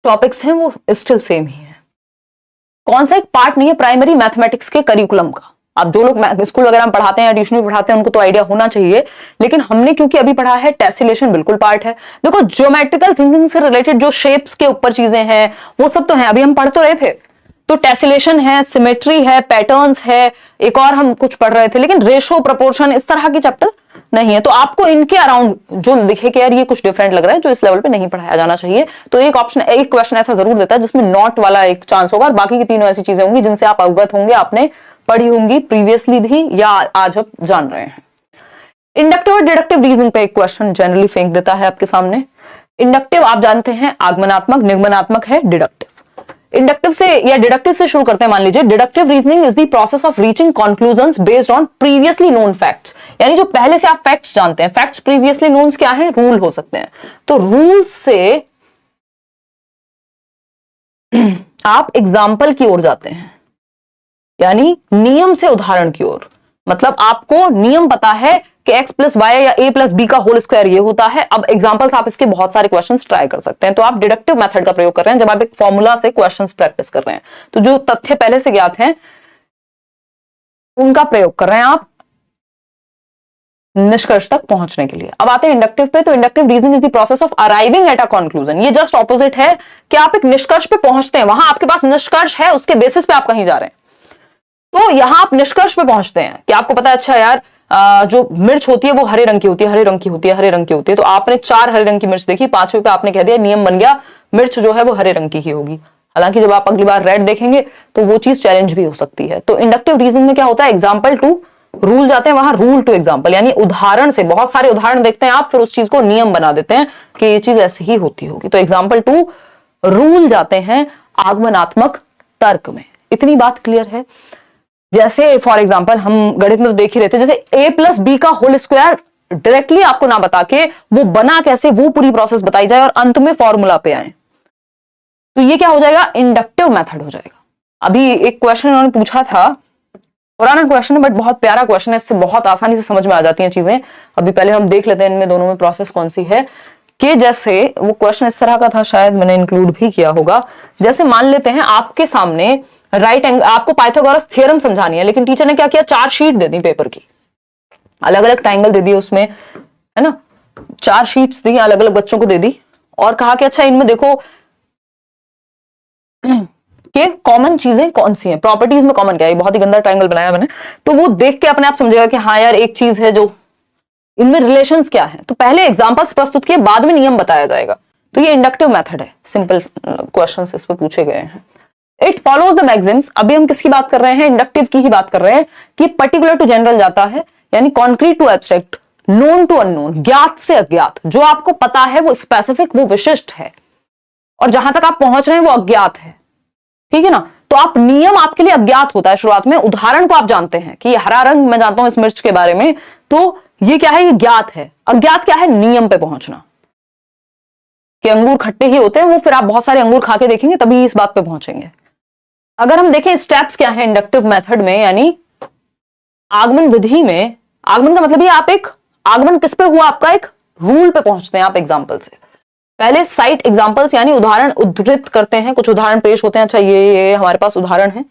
Speaker 1: टॉपिक्स हैं वो स्टिल सेम ही है। कौन सा एक पार्ट नहीं है प्राइमरी मैथमेटिक्स के करिकुलम का। आप जो लोग स्कूल वगैरह में पढ़ाते हैं या ट्यूशन में पढ़ाते हैं उनको तो आइडिया होना चाहिए, लेकिन हमने क्योंकि अभी पढ़ा है टेसिलेशन बिल्कुल पार्ट है। देखो ज्योमेट्रिकल थिंकिंग से रिलेटेड जो शेप्स के ऊपर चीजें हैं वो सब तो है, अभी हम पढ़ तो रहे थे, तो टेसिलेशन है, सिमेट्री है, पैटर्न्स है, एक और हम कुछ पढ़ रहे थे, लेकिन रेशो प्रोपोर्शन इस तरह के चैप्टर नहीं है। तो आपको इनके अराउंड जो दिखे कि यार ये कुछ डिफरेंट लग रहा है जो इस लेवल पे नहीं पढ़ाया जाना चाहिए, तो एक ऑप्शन, एक क्वेश्चन ऐसा जरूर देता है जिसमें नॉट वाला एक चांस होगा, और बाकी की तीनों ऐसी चीजें होंगी जिनसे आप अवगत होंगे, आपने पढ़ी होंगी प्रीवियसली भी या आज आप जान रहे हैं। इंडक्टिव और डिडक्टिव रीजनिंग पे एक क्वेश्चन जनरली फेंक देता है आपके सामने। इंडक्टिव आप जानते हैं आगमनात्मक, निगमनात्मक है डिडक्टिव। इंडक्टिव से या डिडक्टिव से शुरू करते हैं। मान लीजिए deductive reasoning is the process of reaching conclusions based on previously known facts, यानी जो पहले से आप फैक्ट्स जानते हैं। फैक्ट्स प्रीवियसली नोन क्या है, रूल हो सकते हैं, तो रूल से आप एग्जाम्पल की ओर जाते हैं, यानी नियम से उदाहरण की ओर। मतलब आपको नियम पता है कि x प्लस वाई या a प्लस बी का होल स्क्वायर ये होता है। अब एग्जांपल्स आप इसके बहुत सारे क्वेश्चंस ट्राई कर सकते हैं। तो आप डिडक्टिव मेथड का प्रयोग कर रहे हैं जब आप एक फॉर्मूला से क्वेश्चंस प्रैक्टिस कर रहे हैं, तो जो तथ्य पहले से ज्ञात हैं उनका प्रयोग कर रहे हैं आप निष्कर्ष तक पहुंचने के लिए। अब आते हैं इंडक्टिव पे। तो inductive reasoning is the process of arriving at a conclusion. ये जस्ट ऑपोजिट है कि आप एक निष्कर्ष पे पहुंचते हैं, वहां आपके पास निष्कर्ष है, उसके बेसिस पे आप कहीं जा रहे हैं। तो यहां आप निष्कर्ष पे पहुंचते हैं कि आपको पता है अच्छा यार जो मिर्च होती है वो हरे रंग की होती है, हरे रंग की होती है, हरे रंग की होती है। तो आपने 4 हरे रंग की मिर्च देखी, 5वें पे आपने कह दिया, नियम बन गया मिर्च जो है वो हरे रंग की ही होगी। हालांकि जब आप अगली बार रेड देखेंगे तो वो चीज चैलेंज भी हो सकती है। तो इंडक्टिव रीजनिंग में क्या होता है, एग्जाम्पल टू रूल जाते हैं, वहां रूल टू एग्जाम्पल, यानी उदाहरण से बहुत सारे उदाहरण देखते हैं आप, फिर उस चीज को नियम बना देते हैं कि ये चीज ऐसे ही होती होगी। तो एग्जाम्पल टू रूल जाते हैं आगमनात्मक तर्क में। इतनी बात क्लियर है। जैसे फॉर एग्जाम्पल हम गणित में तो देख ही रहे थे, जैसे a प्लस बी का होल स्क्वायर डायरेक्टली आपको ना बता के वो बना कैसे, वो पूरी प्रोसेस बताई जाए और अंत में फॉर्मूला पे आए, तो ये क्या हो जाएगा, इंडक्टिव मेथड हो जाएगा। अभी एक क्वेश्चन उन्होंने पूछा था, पुराना क्वेश्चन है बट बहुत प्यारा क्वेश्चन है, इससे बहुत आसानी से समझ में आ जाती हैं चीजें। अभी पहले हम देख लेते हैं इनमें दोनों में प्रोसेस कौन सी है। कि जैसे वो क्वेश्चन इस तरह का था, शायद मैंने इंक्लूड भी किया होगा। जैसे मान लेते हैं आपके सामने राइट एंगल, आपको पाइथागोरस थ्योरम समझानी है, लेकिन टीचर ने क्या किया, 4 शीट दे दी पेपर की, अलग अलग ट्रायंगल दे दिए उसमें, है ना, 4 शीट्स दी, अलग अलग बच्चों को दे दी और कहा कि अच्छा इनमें देखो कि कॉमन चीजें कौन सी हैं, प्रॉपर्टीज में कॉमन क्या है। बहुत ही गंदा ट्रायंगल बनाया मैंने, तो वो देख के अपने आप समझेगा कि हाँ यार एक चीज है जो इनमें रिलेशंस क्या है। तो पहले एग्जांपल्स प्रस्तुत किए, बाद में नियम बताया जाएगा। तो ये इंडक्टिव मेथड है, सिंपल क्वेश्चंस इस पे पूछे गए हैं। इट फॉलोज द मैक्सिम्स, अभी हम किसकी बात कर रहे हैं, इंडक्टिव की ही बात कर रहे हैं, कि पर्टिकुलर टू जनरल जाता है, यानी concrete to abstract, known to unknown, ज्ञात से अज्ञात। जो आपको पता है वो स्पेसिफिक, वो विशिष्ट है, और जहां तक आप पहुंच रहे हैं वो अज्ञात है, ठीक है ना। तो आप नियम आपके लिए अज्ञात होता है शुरुआत में, उदाहरण को आप जानते हैं कि ये हरा रंग मैं जानता हूं इस मिर्च के बारे में, तो ये क्या है, ये ज्ञात है। अज्ञात क्या है, नियम पे पहुंचना, कि अंगूर खट्टे ही होते हैं, वो फिर आप बहुत सारे अंगूर खा के देखेंगे तभी इस बात पे पहुंचेंगे। अगर हम देखें स्टेप्स क्या है इंडक्टिव मेथड में, यानी आगमन विधि में, आगमन का मतलब ये आप एक आगमन किस पे हुआ, आपका एक रूल पे पहुंचते हैं आप एग्जाम्पल से। पहले साइट एग्जाम्पल्स यानी उदाहरण उद्धृत करते हैं, कुछ उदाहरण पेश होते हैं, अच्छा ये हमारे पास उदाहरण है।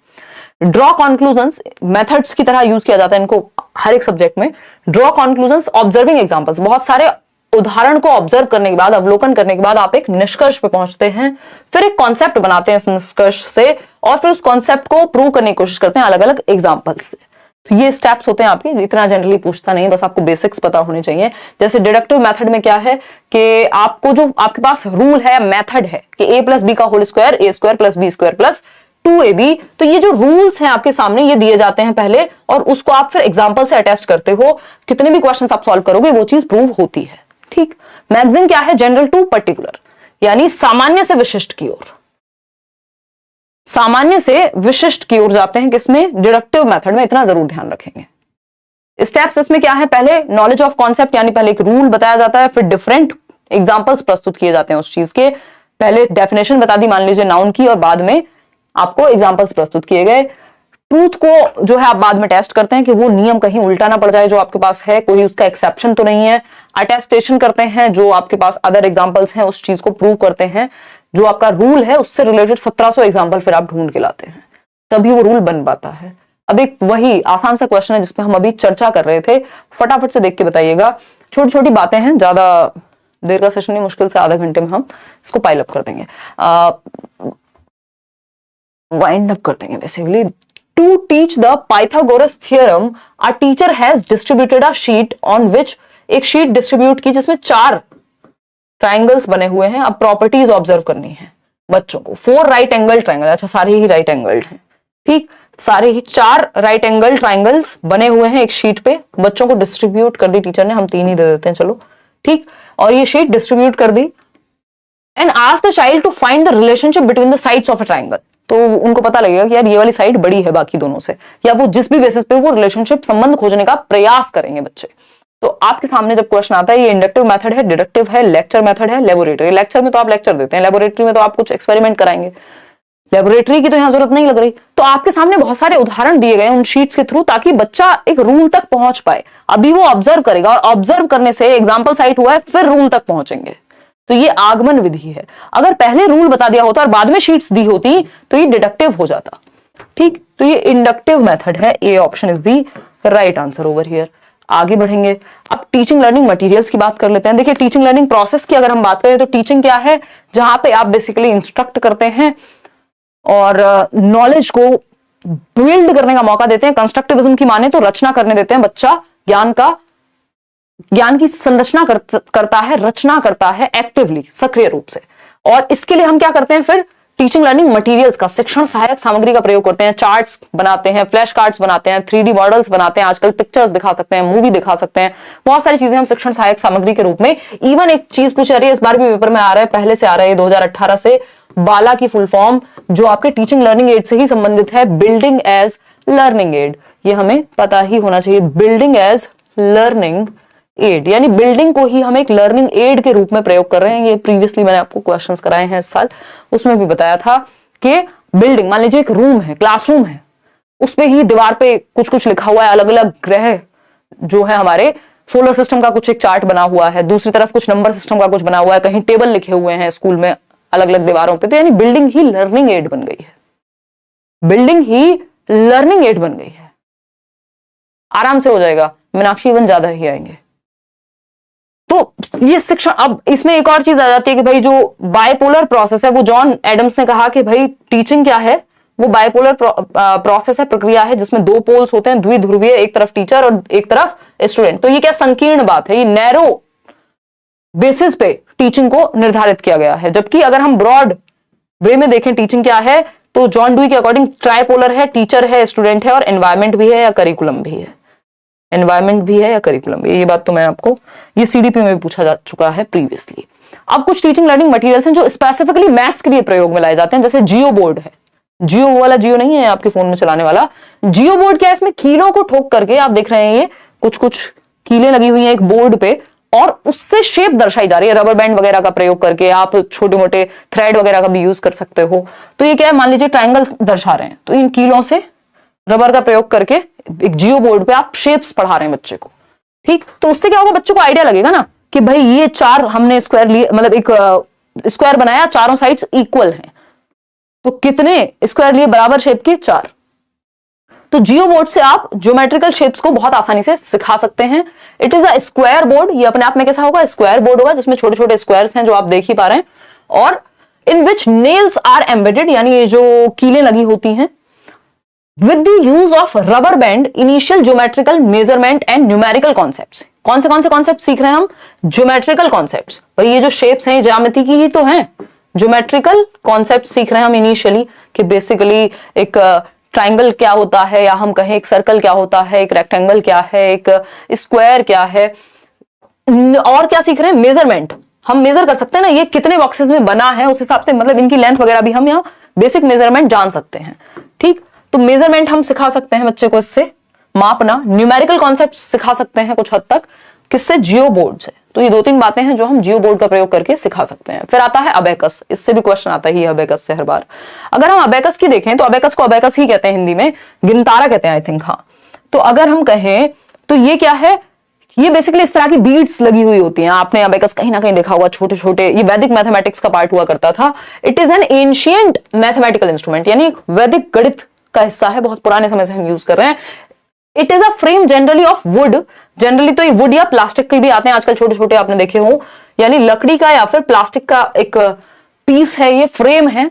Speaker 1: ड्रॉ कॉन्क्लूजन्स, मेथड्स की तरह यूज किया जाता है इनको हर एक सब्जेक्ट में। ड्रॉ कॉन्क्लूजन्स, ऑब्जर्विंग एग्जाम्पल्स, बहुत सारे उदाहरण को ऑब्जर्व करने के बाद, अवलोकन करने के बाद आप एक निष्कर्ष पे पहुंचते हैं, फिर एक कॉन्सेप्ट बनाते हैं इस निष्कर्ष से, और फिर उस कॉन्सेप्ट को प्रूव करने की कोशिश करते हैं अलग अलग एग्जाम्पल से। तो ये स्टेप्स होते हैं आपके, इतना जनरली पूछता नहीं, बस आपको बेसिक्स पता होने चाहिए। जैसे डिडक्टिव मेथड में क्या है कि आपको जो आपके पास रूल है, मेथड है कि a प्लस बी का whole square, a square plus B square plus 2ab, तो ये जो रूल्स हैं आपके सामने ये दिए जाते हैं पहले, और उसको आप फिर एग्जाम्पल से अटेस्ट करते हो। कितने भी क्वेश्चन आप सॉल्व करोगे वो चीज प्रूव होती है, ठीक। मैक्सिम क्या है, जनरल टू पर्टिकुलर, यानी सामान्य से विशिष्ट की ओर, सामान्य से विशिष्ट की ओर जाते हैं किसमें, डिडक्टिव मेथड में। इतना जरूर ध्यान रखेंगे। स्टेप्स इसमें क्या है, पहले नॉलेज ऑफ कॉन्सेप्ट, यानी पहले एक रूल बताया जाता है, फिर डिफरेंट एग्जाम्पल्स प्रस्तुत किए जाते हैं उस चीज के। पहले डेफिनेशन बता दी मान लीजिए नाउन की, और बाद में आपको एग्जाम्पल्स प्रस्तुत किए गए। ट्रूथ को जो है आप बाद में टेस्ट करते हैं कि वो नियम कहीं उल्टा ना पड़ जाए जो आपके पास है, कोई उसका एक्सेप्शन तो नहीं है। अटेस्टेशन करते हैं, जो आपके पास अदर एग्जांपल्स हैं उस चीज को प्रूव करते हैं, जो आपका रूल है उससे रिलेटेड 1700 एग्जांपल फिर आप ढूंढ के लाते हैं, तभी वो रूल बन पाता है। अब एक वही आसान सा क्वेश्चन है जिसपे हम अभी चर्चा कर रहे थे, फटाफट से देख के बताइएगा। छोटी छोटी बातें हैं, ज्यादा देर का सेशन नहीं, मुश्किल से आधे घंटे में हम इसको पाइल अप कर देंगे, वाइंड अप कर देंगे basically. To teach the Pythagoras theorem, a teacher has distributed a sheet on which एक शीट डिस्ट्रीब्यूट की जिसमें 4 ट्राइंगल्स बने हुए हैं। अब प्रॉपर्टीज ऑब्जर्व करनी है बच्चों को। 4 राइट एंगल ट्राइंगल, अच्छा सारे ही राइट एंगल्ड हैं, ठीक, सारे ही 4 राइट एंगल ट्राइंगल्स बने हुए हैं एक शीट पे। बच्चों को डिस्ट्रीब्यूट कर दी टीचर ने, हम 3 ही दे देते हैं चलो, ठीक। और ये शीट डिस्ट्रीब्यूट कर दी and ask the child to find the relationship between the sides of a triangle. तो उनको पता लगेगा कि यार ये वाली साइड बड़ी है बाकी दोनों से, या वो जिस भी बेसिस पे वो रिलेशनशिप संबंध खोजने का प्रयास करेंगे बच्चे। तो आपके सामने जब क्वेश्चन आता है, ये इंडक्टिव मेथड है, डिडक्टिव है, लेक्चर मेथड है, लेबोरेटरी। लेक्चर में तो आप लेक्चर देते हैं, लेबोरेटरी में तो आप कुछ एक्सपेरिमेंट कराएंगे। लेबोरेटरी की तो यहां जरूरत नहीं लग रही। तो आपके सामने बहुत सारे उदाहरण दिए गए उन शीट्स के थ्रू, ताकि बच्चा एक रूल तक पहुंच पाए। अभी वो ऑब्जर्व करेगा और ऑब्जर्व करने से एग्जाम्पल साइट हुआ है, फिर रूल तक पहुंचेंगे। तो ये आगमन विधि है। अगर पहले रूल बता दिया होता और बाद में शीट्स दी होती तो ये डिडक्टिव हो जाता, ठीक। तो ये इंडक्टिव मेथड है, A option is the right answer over here. आगे बढ़ेंगे, अब टीचिंग लर्निंग मटेरियल्स की बात कर लेते हैं। देखिए टीचिंग लर्निंग प्रोसेस की अगर हम बात करें तो टीचिंग क्या है, जहां पे आप बेसिकली इंस्ट्रक्ट करते हैं और नॉलेज को बिल्ड करने का मौका देते हैं। कंस्ट्रक्टिविज्म की माने तो रचना करने देते हैं, बच्चा ज्ञान की संरचना करता है, रचना करता है एक्टिवली, सक्रिय रूप से। और इसके लिए हम क्या करते हैं, फिर टीचिंग लर्निंग मटेरियल्स का, शिक्षण सहायक सामग्री का प्रयोग करते हैं। चार्ट्स बनाते हैं, फ्लैश कार्ड्स बनाते हैं, 3D मॉडल्स बनाते हैं, आजकल पिक्चर्स दिखा सकते हैं, मूवी दिखा सकते हैं, बहुत सारी चीजें हम शिक्षण सहायक सामग्री के रूप में। इवन एक चीज पूछ रही है, इस बार भी पेपर में आ रहा है, पहले से आ रहा है 2018 से, बाला की फुल फॉर्म जो आपके टीचिंग लर्निंग एड से ही संबंधित है, बिल्डिंग एज लर्निंग एड। ये हमें पता ही होना चाहिए, बिल्डिंग एज लर्निंग एड, यानी बिल्डिंग को ही हम एक लर्निंग एड के रूप में प्रयोग कर रहे हैं। ये प्रीवियसली मैंने आपको क्वेश्चंस कराए हैं इस साल, उसमें भी बताया था कि बिल्डिंग, मान लीजिए एक रूम है, क्लासरूम है, उसपे ही दीवार पे कुछ कुछ लिखा हुआ है, अलग अलग ग्रह जो है हमारे सोलर सिस्टम का कुछ एक चार्ट बना हुआ है, दूसरी तरफ कुछ नंबर सिस्टम का कुछ बना हुआ है, कहीं टेबल लिखे हुए हैं स्कूल में अलग अलग दीवारों पे। तो यानी बिल्डिंग ही लर्निंग एड बन गई है, बिल्डिंग ही लर्निंग एड बन गई है। आराम से हो जाएगा, मीनाक्षी इवन ज्यादा ही आएंगे। तो ये शिक्षण, अब इसमें एक और चीज आ जाती है कि भाई जो बायपोलर प्रोसेस है, वो जॉन एडम्स ने कहा कि भाई टीचिंग क्या है, वो बायपोलर प्रोसेस है, प्रक्रिया है जिसमें 2 पोल्स होते हैं, द्विध्रुवीय, एक तरफ टीचर और एक तरफ स्टूडेंट। तो ये क्या संकीर्ण बात है, ये नैरो बेसिस पे टीचिंग को निर्धारित किया गया है। जबकि अगर हम ब्रॉड वे में देखें टीचिंग क्या है, तो जॉन डुई के अकॉर्डिंग ट्राइपोलर है, टीचर है, स्टूडेंट है, और एनवायरमेंट भी है या करिकुलम भी है, एनवायरमेंट भी है या करिकुलम भी है। ये बात तो मैं आपको, ये सीडीपी में भी पूछा जा चुका है प्रीवियसली। अब कुछ टीचिंग लर्निंग मटेरियल्स हैं जो स्पेसिफिकली मैथ्स के लिए प्रयोग में लाए जाते हैं, जैसे जियो बोर्ड है। जियो वाला जियो नहीं है आपके फोन में चलाने वाला, जियो बोर्ड क्या है, इसमें कीलों को ठोक करके आप देख रहे हैं, ये कुछ कुछ कीलें लगी हुई हैं एक बोर्ड पे, और उससे शेप दर्शाई जा रही है। रबर बैंड वगैरह का प्रयोग करके आप छोटे मोटे थ्रेड वगैरह का भी यूज कर सकते हो। तो ये क्या है, मान लीजिए ट्राइंगल दर्शा रहे हैं, तो इन कीलों से रबर का प्रयोग करके एक जियो बोर्ड पे आप शेप्स पढ़ा रहे हैं बच्चे को, ठीक। तो उससे क्या होगा, बच्चों को आइडिया लगेगा ना कि भाई ये 4 हमने स्क्वायर लिए, मतलब एक स्क्वायर बनाया, चारों साइड्स इक्वल हैं, तो कितने स्क्वायर लिए बराबर शेप के, 4। तो जियो बोर्ड से आप ज्योमेट्रिकल शेप्स को बहुत आसानी से सिखा सकते हैं। It is a square board, ये अपने आप में कैसा होगा, स्क्वायर बोर्ड होगा, जिसमें छोटे छोटे स्क्वायर्स हैं जो आप देख ही पा रहे हैं, और इन विच नेल्स आर एम्बेडेड, यानी ये जो कीलें लगी होती हैं, with the use of rubber band, initial geometrical measurement and numerical concepts। कौन से कॉन्सेप्ट सीख रहे हैं हम, ज्योमेट्रिकल कॉन्सेप्ट्स। भाई ये जो शेप्स हैं ज्यामिति की ही तो हैं, ज्योमेट्रिकल कॉन्सेप्ट सीख रहे हैं हम इनिशियली, कि बेसिकली एक ट्राइंगल क्या होता है, या हम कहें एक सर्कल क्या होता है, एक रेक्टेंगल क्या है, एक स्क्वायर क्या है, और क्या सीख रहे हैं, मेजरमेंट। हम मेजर कर सकते हैं ना, ये कितने बॉक्सेस में बना है, उस हिसाब से मतलब इनकी लेंथ वगैरह भी हम यहाँ बेसिक मेजरमेंट जान सकते हैं, ठीक। तो मेजरमेंट हम सिखा सकते हैं बच्चे को, इससे मापना। न्यूमेरिकल कॉन्सेप्ट सिखा सकते हैं कुछ हद तक, किससे, जियो बोर्ड से। तो ये 2-3 बातें हैं जो हम जियो बोर्ड का प्रयोग करके सिखा सकते हैं। फिर आता है अबेकस, इससे भी क्वेश्चन आता ही है अबेकस से हर बार। अगर हम अबेकस की देखें तो अबेकस को अबेकस ही कहते हैं हिंदी में, गिनतारा कहते हैं आई थिंक। हाँ, तो अगर हम कहें तो ये क्या है, ये बेसिकली इस तरह की बीड्स लगी हुई होती हैं। आपने अबेकस कहीं ना कहीं देखा होगा, छोटे छोटे, ये वैदिक मैथमेटिक्स का पार्ट हुआ करता था। It is an ancient mathematical instrument, यानी वैदिक गणित का हिस्सा है, बहुत पुराने समय से हम यूज कर रहे हैं। It is a frame generally of would, generally तो ये वुड या प्लास्टिक के भी आते हैं आजकल, छोटे छोटे आपने देखे हो, यानी लकड़ी का या फिर प्लास्टिक का एक पीस है, ये फ्रेम है।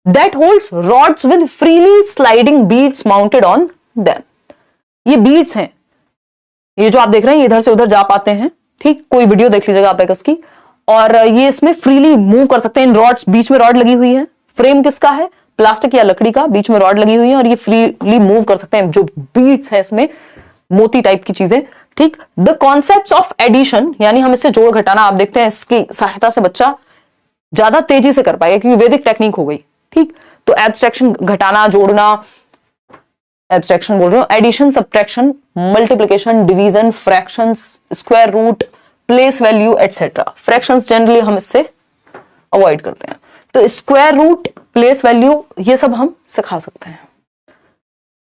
Speaker 1: That holds rods with freely sliding beads mounted on them. ये बीड्स हैं, ये जो आप देख रहे हैं, ये इधर से उधर जा पाते हैं, ठीक, कोई वीडियो देख लीजिएगा अबेकस की, और ये इसमें फ्रीली मूव कर सकते हैं। इन रॉड्स, बीच में रॉड लगी हुई है, फ्रेम किसका है, प्लास्टिक या लकड़ी का, बीच में रॉड लगी हुई है और ये फ्रीली मूव कर सकते हैं। जो बीड्स है इसमें मोती टाइप की चीजें, ठीक। द कॉन्सेप्ट्स ऑफ एडिशन, यानी हम इससे जोड़ घटाना, आप देखते हैं इसकी सहायता से बच्चा ज्यादा तेजी से कर पाएगा क्योंकि वैदिक टेक्निक हो गई, ठीक। तो एब्स्ट्रैक्शन, घटाना, जोड़ना, एब्स्ट्रैक्शन बोल रहे हो, addition, subtraction, multiplication, division, fractions, square root, place value etcetera. Fractions generally हम इससे अवॉइड करते हैं, तो स्क्वायर रूट, प्लेस वैल्यू, ये सब हम सिखा सकते हैं।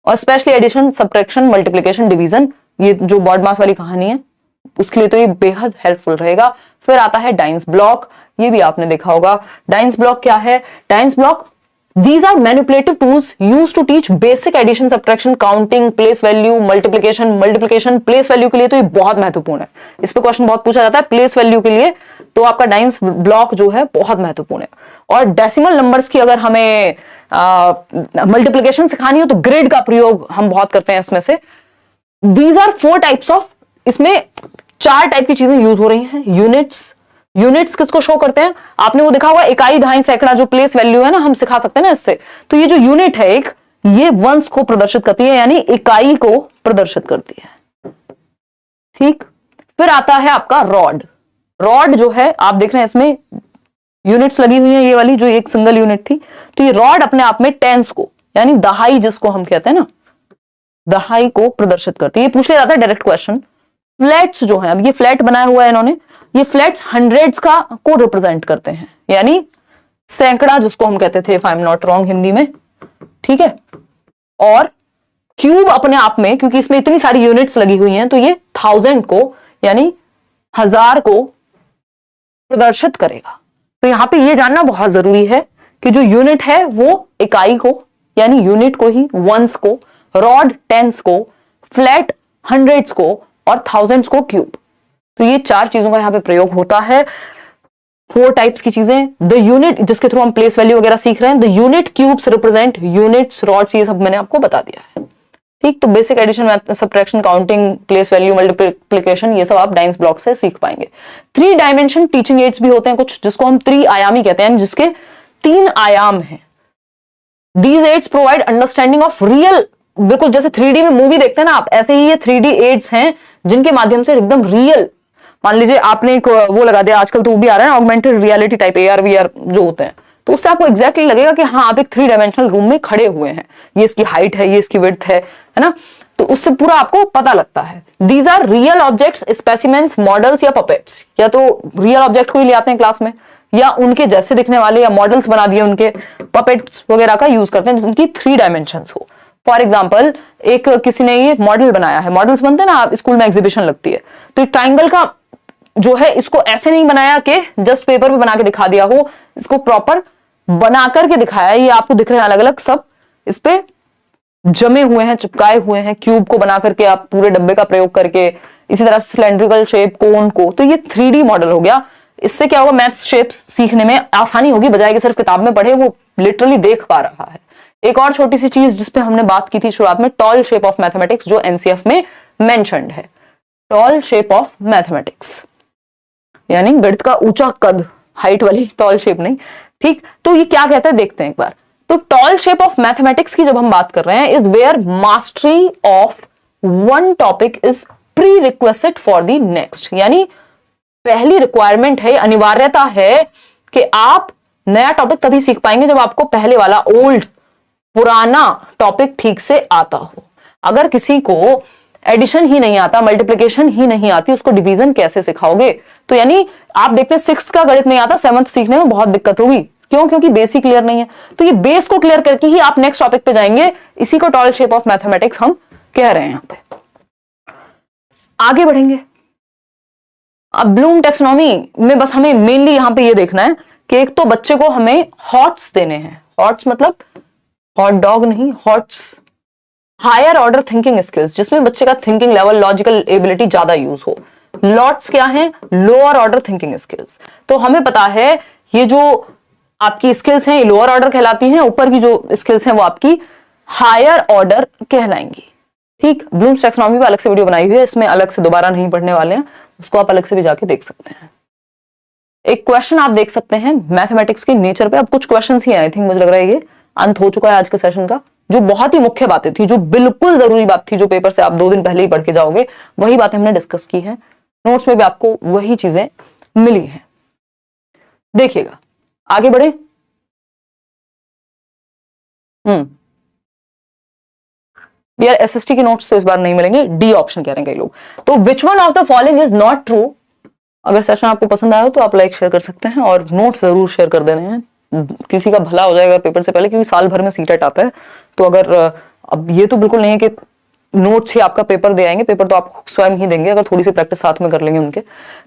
Speaker 1: और specially addition, subtraction, multiplication, division, ये जो बॉड मास वाली कहानी है उसके लिए तो ये बेहद हेल्पफुल रहेगा। फिर आता है डाइंस ब्लॉक, ये भी आपने देखा होगा। डाइंस ब्लॉक क्या है, dice block, these are manipulative tools used to teach basic addition, subtraction, counting, place value, multiplication, place value के लिए तो ये बहुत महत्वपूर्ण है, इस पे क्वेश्चन बहुत पूछा जाता है। प्लेस वैल्यू के लिए तो आपका डाइंस ब्लॉक जो है बहुत महत्वपूर्ण है। और डेसिमल नंबर्स की अगर हमें मल्टीप्लिकेशन सिखानी हो तो ग्रिड का प्रयोग हम बहुत करते हैं इसमें से। दीज आर 4 टाइप्स ऑफ, इसमें 4 टाइप की चीजें यूज हो रही हैं। यूनिट्स, यूनिट्स किसको शो करते हैं, आपने वो देखा होगा, इकाई, दहाई, सैकड़ा, जो प्लेस वैल्यू है ना, हम सिखा सकते हैं ना इससे। तो ये जो यूनिट है एक, ये वंस को प्रदर्शित करती है, यानी इकाई को प्रदर्शित करती है, ठीक। फिर आता है आपका रॉड। रॉड जो है आप देख रहे हैं इसमें यूनिट्स लगी हुई है, ये वाली जो एक सिंगल यूनिट थी, तो ये रॉड अपने आप में टेंस को, यानी दहाई जिसको हम कहते हैं ना, दहाई को प्रदर्शित करती है। ये पूछ लिया जाता है डायरेक्ट क्वेश्चन। फ्लैट्स जो है, अब ये फ्लैट बनाया हुआ है इन्होंने, ये फ्लैट्स हंड्रेड्स का को रिप्रेजेंट करते हैं, यानी सैकड़ा जिसको हम कहते थे, if I am not wrong, Hindi में, ठीक है। और क्यूब अपने आप में, क्योंकि इसमें इतनी सारी यूनिट्स लगी हुई हैं, तो ये 1000 को, यानी 1000 को प्रदर्शित करेगा। तो यहां पे ये जानना बहुत जरूरी है कि जो यूनिट है वो इकाई को, यानी यूनिट को ही, वंस को, रॉड टेंस को, फ्लैट हंड्रेड्स को और थाउजेंड्स को क्यूब। तो ये 4 चीजों का यहां पे प्रयोग होता है। 4 टाइप्स की चीजें, द यूनिट जिसके थ्रू हम प्लेस वैल्यू वगैरह सीख रहे हैं, the unit cubes represent units, rods, ये सब मैंने आपको बता दिया है, ठीक। तो basic addition, subtraction, counting, place value, multiplication, ये सब आप डाइंस ब्लॉक से सीख पाएंगे। 3 डायमेंशन टीचिंग एड्स भी होते हैं कुछ, जिसको हम त्रिआयामी कहते हैं, जिसके 3 आयाम हैं। These aids provide understanding of real, बिल्कुल जैसे 3D में मूवी देखते हैं ना आप, ऐसे ही ये 3D एड्स हैं जिनके माध्यम से एकदम रियल, मान लीजिए आपने एक वो लगा दिया, आजकल तो वो भी आ रहा है augmented reality type, AR VR जो होते हैं, तो उससे आपको एग्जैक्टली लगेगा कि हाँ आप एक 3 डायमेंशनल रूम में खड़े हुए हैं, ये इसकी हाइट है, ये इसकी विड्थ है ना, तो उससे पूरा आपको पता लगता है। These are real objects, specimens, models या पपेट्स, या तो रियल ऑब्जेक्ट को ही ले आते हैं क्लास में, या उनके जैसे दिखने वाले, या मॉडल्स बना दिए उनके, पपेट्स वगैरह का यूज करते हैं जिनकी 3 डायमेंशंस हो। फॉर एग्जाम्पल, एक किसी ने ये मॉडल बनाया है, मॉडल्स बनते हैं ना, आप स्कूल में एग्जीबिशन लगती है, तो ट्राइंगल का जो है, इसको ऐसे नहीं बनाया कि जस्ट पेपर पे बना के दिखा दिया हो, इसको प्रॉपर बना करके दिखाया है। ये आपको दिख रहे हैं अलग अलग, सब इस पे जमे हुए हैं, चिपकाए हुए हैं, क्यूब को बना करके आप पूरे डब्बे का प्रयोग करके, इसी तरह सिलेंड्रिकल शेप, कोन को, तो ये 3D मॉडल हो गया। इससे क्या होगा, मैथ्स शेप्स सीखने में आसानी होगी, बजाय कि सिर्फ किताब में पढ़े, वो लिटरली देख पा रहा है। एक और छोटी सी चीज जिसपे हमने बात की थी शुरुआत में, टॉल शेप ऑफ मैथमेटिक्स, जो NCF में मेंशन्ड है। टॉल शेप ऑफ मैथमेटिक्स यानी गणित का ऊंचा कद, हाइट वाली टॉल शेप नहीं, ठीक। तो ये क्या कहते हैं देखते हैं एक बार। तो टॉल शेप ऑफ मैथमेटिक्स की जब हम बात कर रहे हैं, is where mastery of one topic is pre requested for the next, यानी पहली रिक्वायरमेंट है, अनिवार्यता है कि आप नया टॉपिक तभी सीख पाएंगे जब आपको पहले वाला पुराना टॉपिक ठीक से आता हो। अगर किसी को एडिशन ही नहीं आता, मल्टीप्लिकेशन ही नहीं आती, उसको डिवीजन कैसे सिखाओगे? तो यानी आप देखते हैं 6th का गणित नहीं आता, 7th सीखने में बहुत दिक्कत होगी। क्यों? क्योंकि बेस ही क्लियर नहीं है। तो ये बेस को क्लियर करके ही आप नेक्स्ट टॉपिक पे जाएंगे। इसी को टॉल शेप ऑफ मैथमेटिक्स हम कह रहे हैं। यहां पे आगे बढ़ेंगे। अब ब्लूम टेक्सोनॉमी में बस हमें मेनली यहां पे ये देखना है कि एक तो बच्चे को हमें हॉट्स देने हैं। हॉट्स मतलब हॉट डॉग नहीं, HOTS higher order thinking skills, जिसमें बच्चे का थिंकिंग लेवल, लॉजिकल एबिलिटी ज्यादा यूज हो। लॉट्स क्या है? Lower order thinking skills. तो हमें पता है ये जो आपकी स्किल्स हैं ये लोअर ऑर्डर कहलाती हैं, ऊपर की जो स्किल्स हैं वो आपकी हायर ऑर्डर कहलाएंगी। ठीक, ब्लूम्स टैक्सोनॉमी पे अलग से वीडियो बनाई हुई है, इसमें अलग से दोबारा नहीं पढ़ने वाले हैं, उसको आप अलग से भी जाके देख सकते हैं। एक क्वेश्चन आप देख सकते हैं मैथमेटिक्स के नेचर पे। अब कुछ क्वेश्चंस ही आई थिंक, मुझे लग रहा है ये अंत हो चुका है आज के सेशन का। जो बहुत ही मुख्य बातें थी, जो बिल्कुल जरूरी बात थी, जो पेपर से आप 2 दिन पहले ही पढ़ के जाओगे, वही बातें हमने डिस्कस की है। नोट्स में भी आपको वही चीजें मिली हैं। देखिएगा, आगे बढ़े। यार एसएसटी के नोट्स तो इस बार नहीं मिलेंगे, डी ऑप्शन कह रहे हैं कई लोग। तो which one of the following is not true. अगर सेशन आपको पसंद आया हो तो आप लाइक शेयर कर सकते हैं और नोट्स जरूर शेयर कर देने हैं, किसी का भला हो जाएगा पेपर से पहले, क्योंकि साल भर में सीटेट आता है। तो अगर अब ये तो बिल्कुल नहीं है कि नोट्स ही आपका पेपर दे आएंगे, पेपर तो आप स्वयं ही देंगे अगर थोड़ी सी प्रैक्टिस साथ में कर लेंगे उनके।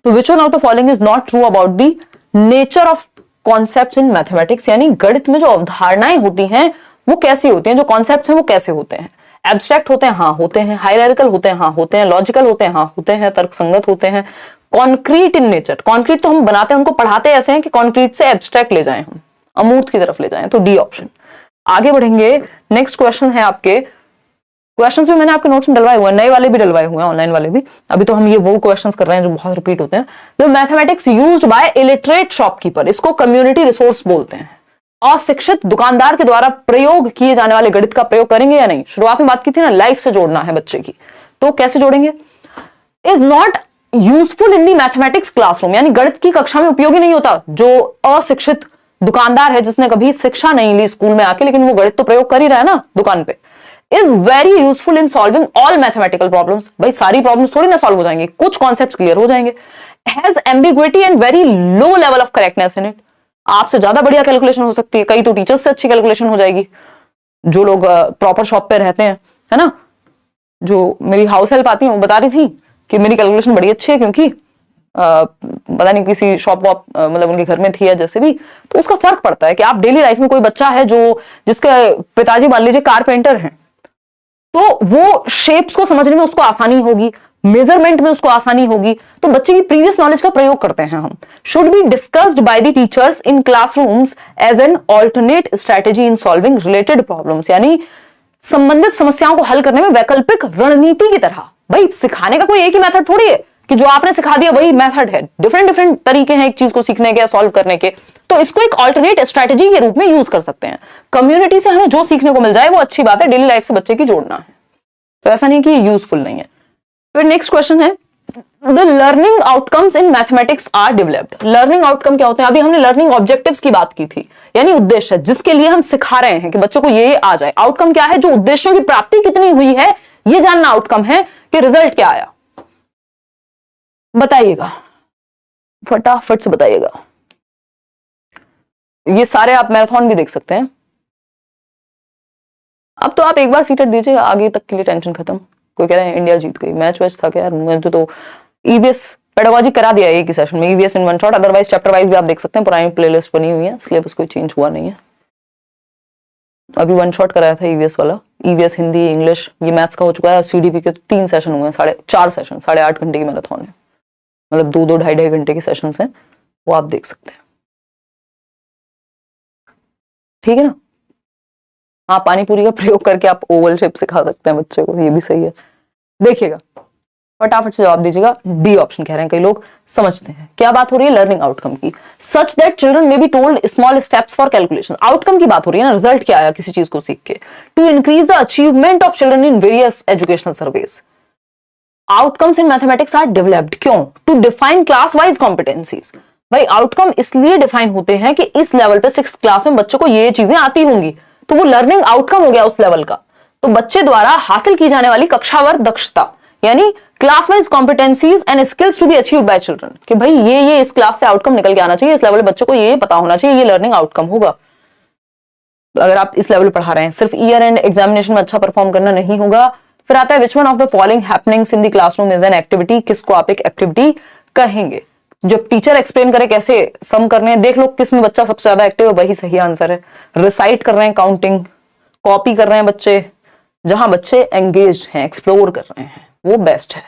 Speaker 1: तो which one of the following is not true about the nature of concepts in mathematics, यानी गणित में जो अवधारणाएं होती हैं वो कैसी होती हैं, जो कॉन्सेप्ट्स हैं वो कैसे होते हैं। एब्स्ट्रैक्ट होते हैं? हाँ होते हैं। हायरार्किकल होते हैं? हाँ होते हैं। लॉजिकल होते हैं? हाँ होते हैं। तर्कसंगत होते हैं। कॉन्क्रीट इन नेचर, कॉन्क्रीट तो हम बनाते हैं, उनको पढ़ाते ऐसे हैं कि कॉन्क्रीट से एब्स्ट्रैक्ट ले जाएं, हम अमूर्त की तरफ ले जाएं। तो डी ऑप्शन। आगे बढ़ेंगे। नेक्स्ट क्वेश्चन है आपके, क्वेश्चंस भी मैंने आपके नोट्स में डलवाए हुए हैं, नए वाले भी डलवाए हुए हैं, ऑनलाइन वाले भी। अभी तो हम ये वो क्वेश्चंस कर रहे हैं जो बहुत रिपीट होते हैं। The mathematics used by illiterate shopkeeper, इसको कम्युनिटी रिसोर्स बोलते हैं। अशिक्षित दुकानदार के द्वारा प्रयोग किए जाने वाले गणित का प्रयोग करेंगे या नहीं? शुरुआत में बात की थी ना, लाइफ से जोड़ना है बच्चे की, तो कैसे जोड़ेंगे? Is not useful in the mathematics classroom, यानी गणित की कक्षा में उपयोगी नहीं होता। जो अशिक्षित दुकानदार है, जिसने कभी शिक्षा नहीं ली स्कूल में आके, लेकिन वो गणित तो प्रयोग कर ही रहा है ना दुकान पे। Is very useful in solving all mathematical problems, भाई सारी प्रॉब्लम्स थोड़ी ना सॉल्व हो जाएंगे, कुछ कॉन्सेप्ट्स क्लियर हो जाएंगे। Has ambiguity and very low level of correctness in it, आपसे ज्यादा बढ़िया कैलकुलेशन हो सकती है, कई तो टीचर्स से अच्छी कैलकुलेशन हो जाएगी। जो लोग प्रॉपर शॉप पे रहते हैं, है ना, जो मेरी हाउस हेल्प आती है वो बता रही थी कि मेरी कैलकुलेशन बड़ी अच्छी है, क्योंकि पता नहीं किसी शॉप वॉप मतलब उनके घर में थी या जैसे भी। तो उसका फर्क पड़ता है कि आप डेली लाइफ में, कोई बच्चा है जो जिसके पिताजी मान लीजिए कारपेंटर हैं, तो वो शेप्स को समझने में उसको आसानी होगी, मेजरमेंट में उसको आसानी होगी, तो बच्चे की प्रीवियस नॉलेज का प्रयोग करते हैं हम। Should be discussed by the teachers in classrooms as an alternate strategy in solving related problems, यानी संबंधित समस्याओं को हल करने में वैकल्पिक रणनीति की तरह। भाई सिखाने का कोई एक ही मेथड थोड़ी है कि जो आपने सिखा दिया वही मेथड है, डिफरेंट डिफरेंट तरीके हैं एक चीज को सीखने के या सॉल्व करने के। तो इसको एक ऑल्टरनेट स्ट्रेटेजी के रूप में यूज कर सकते हैं। कम्युनिटी से हमें जो सीखने को मिल जाए वो अच्छी बात है, डेली लाइफ से बच्चे की जोड़ना है, तो ऐसा नहीं कि यूजफुल नहीं है। फिर नेक्स्ट क्वेश्चन है, the learning outcomes in mathematics are developed. Learning outcome क्या होते हैं? अभी हमने लर्निंग ऑब्जेक्टिव्स की बात की थी, यानी उद्देश्य जिसके लिए हम सिखा रहे हैं कि बच्चों को ये आ जाए। आउटकम क्या है? जो उद्देश्यों की प्राप्ति कितनी हुई है ये जानना आउटकम है, कि रिजल्ट क्या आया। बताइएगा, फटाफट से बताइएगा। ये सारे आप मैराथन भी देख सकते हैं। अब तो आप एक बार सीटेट दीजिए, आगे तक के लिए टेंशन खत्म। कोई कह रहा है इंडिया जीत गई, मैच वैच था क्या यार? मैंने तो ईवीएस पेडागोजी करा दिया एक ही सेशन में, ईवीएस इन one shot. Otherwise chapter wise भी आप देख सकते हैं, पुरानी प्लेलिस्ट बनी हुई है, सिलेबस कोई चेंज हुआ नहीं है। अभी वन शॉट कराया था ईवीएस वाला, ईवीएस हिंदी इंग्लिश, ये मैथ्स का हो चुका है। सीडीपी के 3 सेशन हुए हैं, 4.5 सेशन, 8.5 घंटे की मैराथन है, मतलब 2-2 ढाई घंटे के सेशन हैं, वो आप देख सकते हैं। ठीक है ना? हाँ, पानी पूरी का प्रयोग करके आप ओवल शेप सिखा सकते हैं बच्चे को, ये भी सही है। देखिएगा, फटाफट से जवाब दीजिएगा। डी ऑप्शन कह रहे हैं कई लोग। समझते हैं क्या बात हो रही है लर्निंग आउटकम की। Such that children may be told small steps for calculation. Outcome की बात हो रही है ना, रिजल्ट क्या आया किसी चीज को सीख के। To increase the achievement of children in various educational surveys. Outcomes in mathematics are developed, क्यों? To define class wise competencies. भाई आउटकम इसलिए डिफाइन होते हैं कि इस लेवल पे 6th क्लास में बच्चों को ये चीजें आती होंगी, तो वो लर्निंग आउटकम हो गया उस लेवल का। तो बच्चे द्वारा हासिल की जाने वाली कक्षावर दक्षता, यानी class wise competencies and skills to be achieved by children, कि भाई ये इस क्लास से आउटकम निकल के आना चाहिए, इस लेवल बच्चों को ये पता होना चाहिए, ये लर्निंग आउटकम होगा। अगर आप इस लेवल पढ़ा रहे हैं, सिर्फ ईयर एंड एग्जामिनेशन में अच्छा परफॉर्म करना नहीं होगा। फिर आता है which one of the following happenings in the classroom is an activity, किसको आप एक एक्टिविटी कहेंगे। जब टीचर एक्सप्लेन करे कैसे सम करने हैं, देख लो किस में बच्चा सबसे ज्यादा एक्टिव है, वही सही आंसर है। रिसाइट कर रहे हैं काउंटिंग, कॉपी कर रहे हैं बच्चे, जहां बच्चे एंगेज हैं, एक्सप्लोर कर रहे हैं, वो बेस्ट है।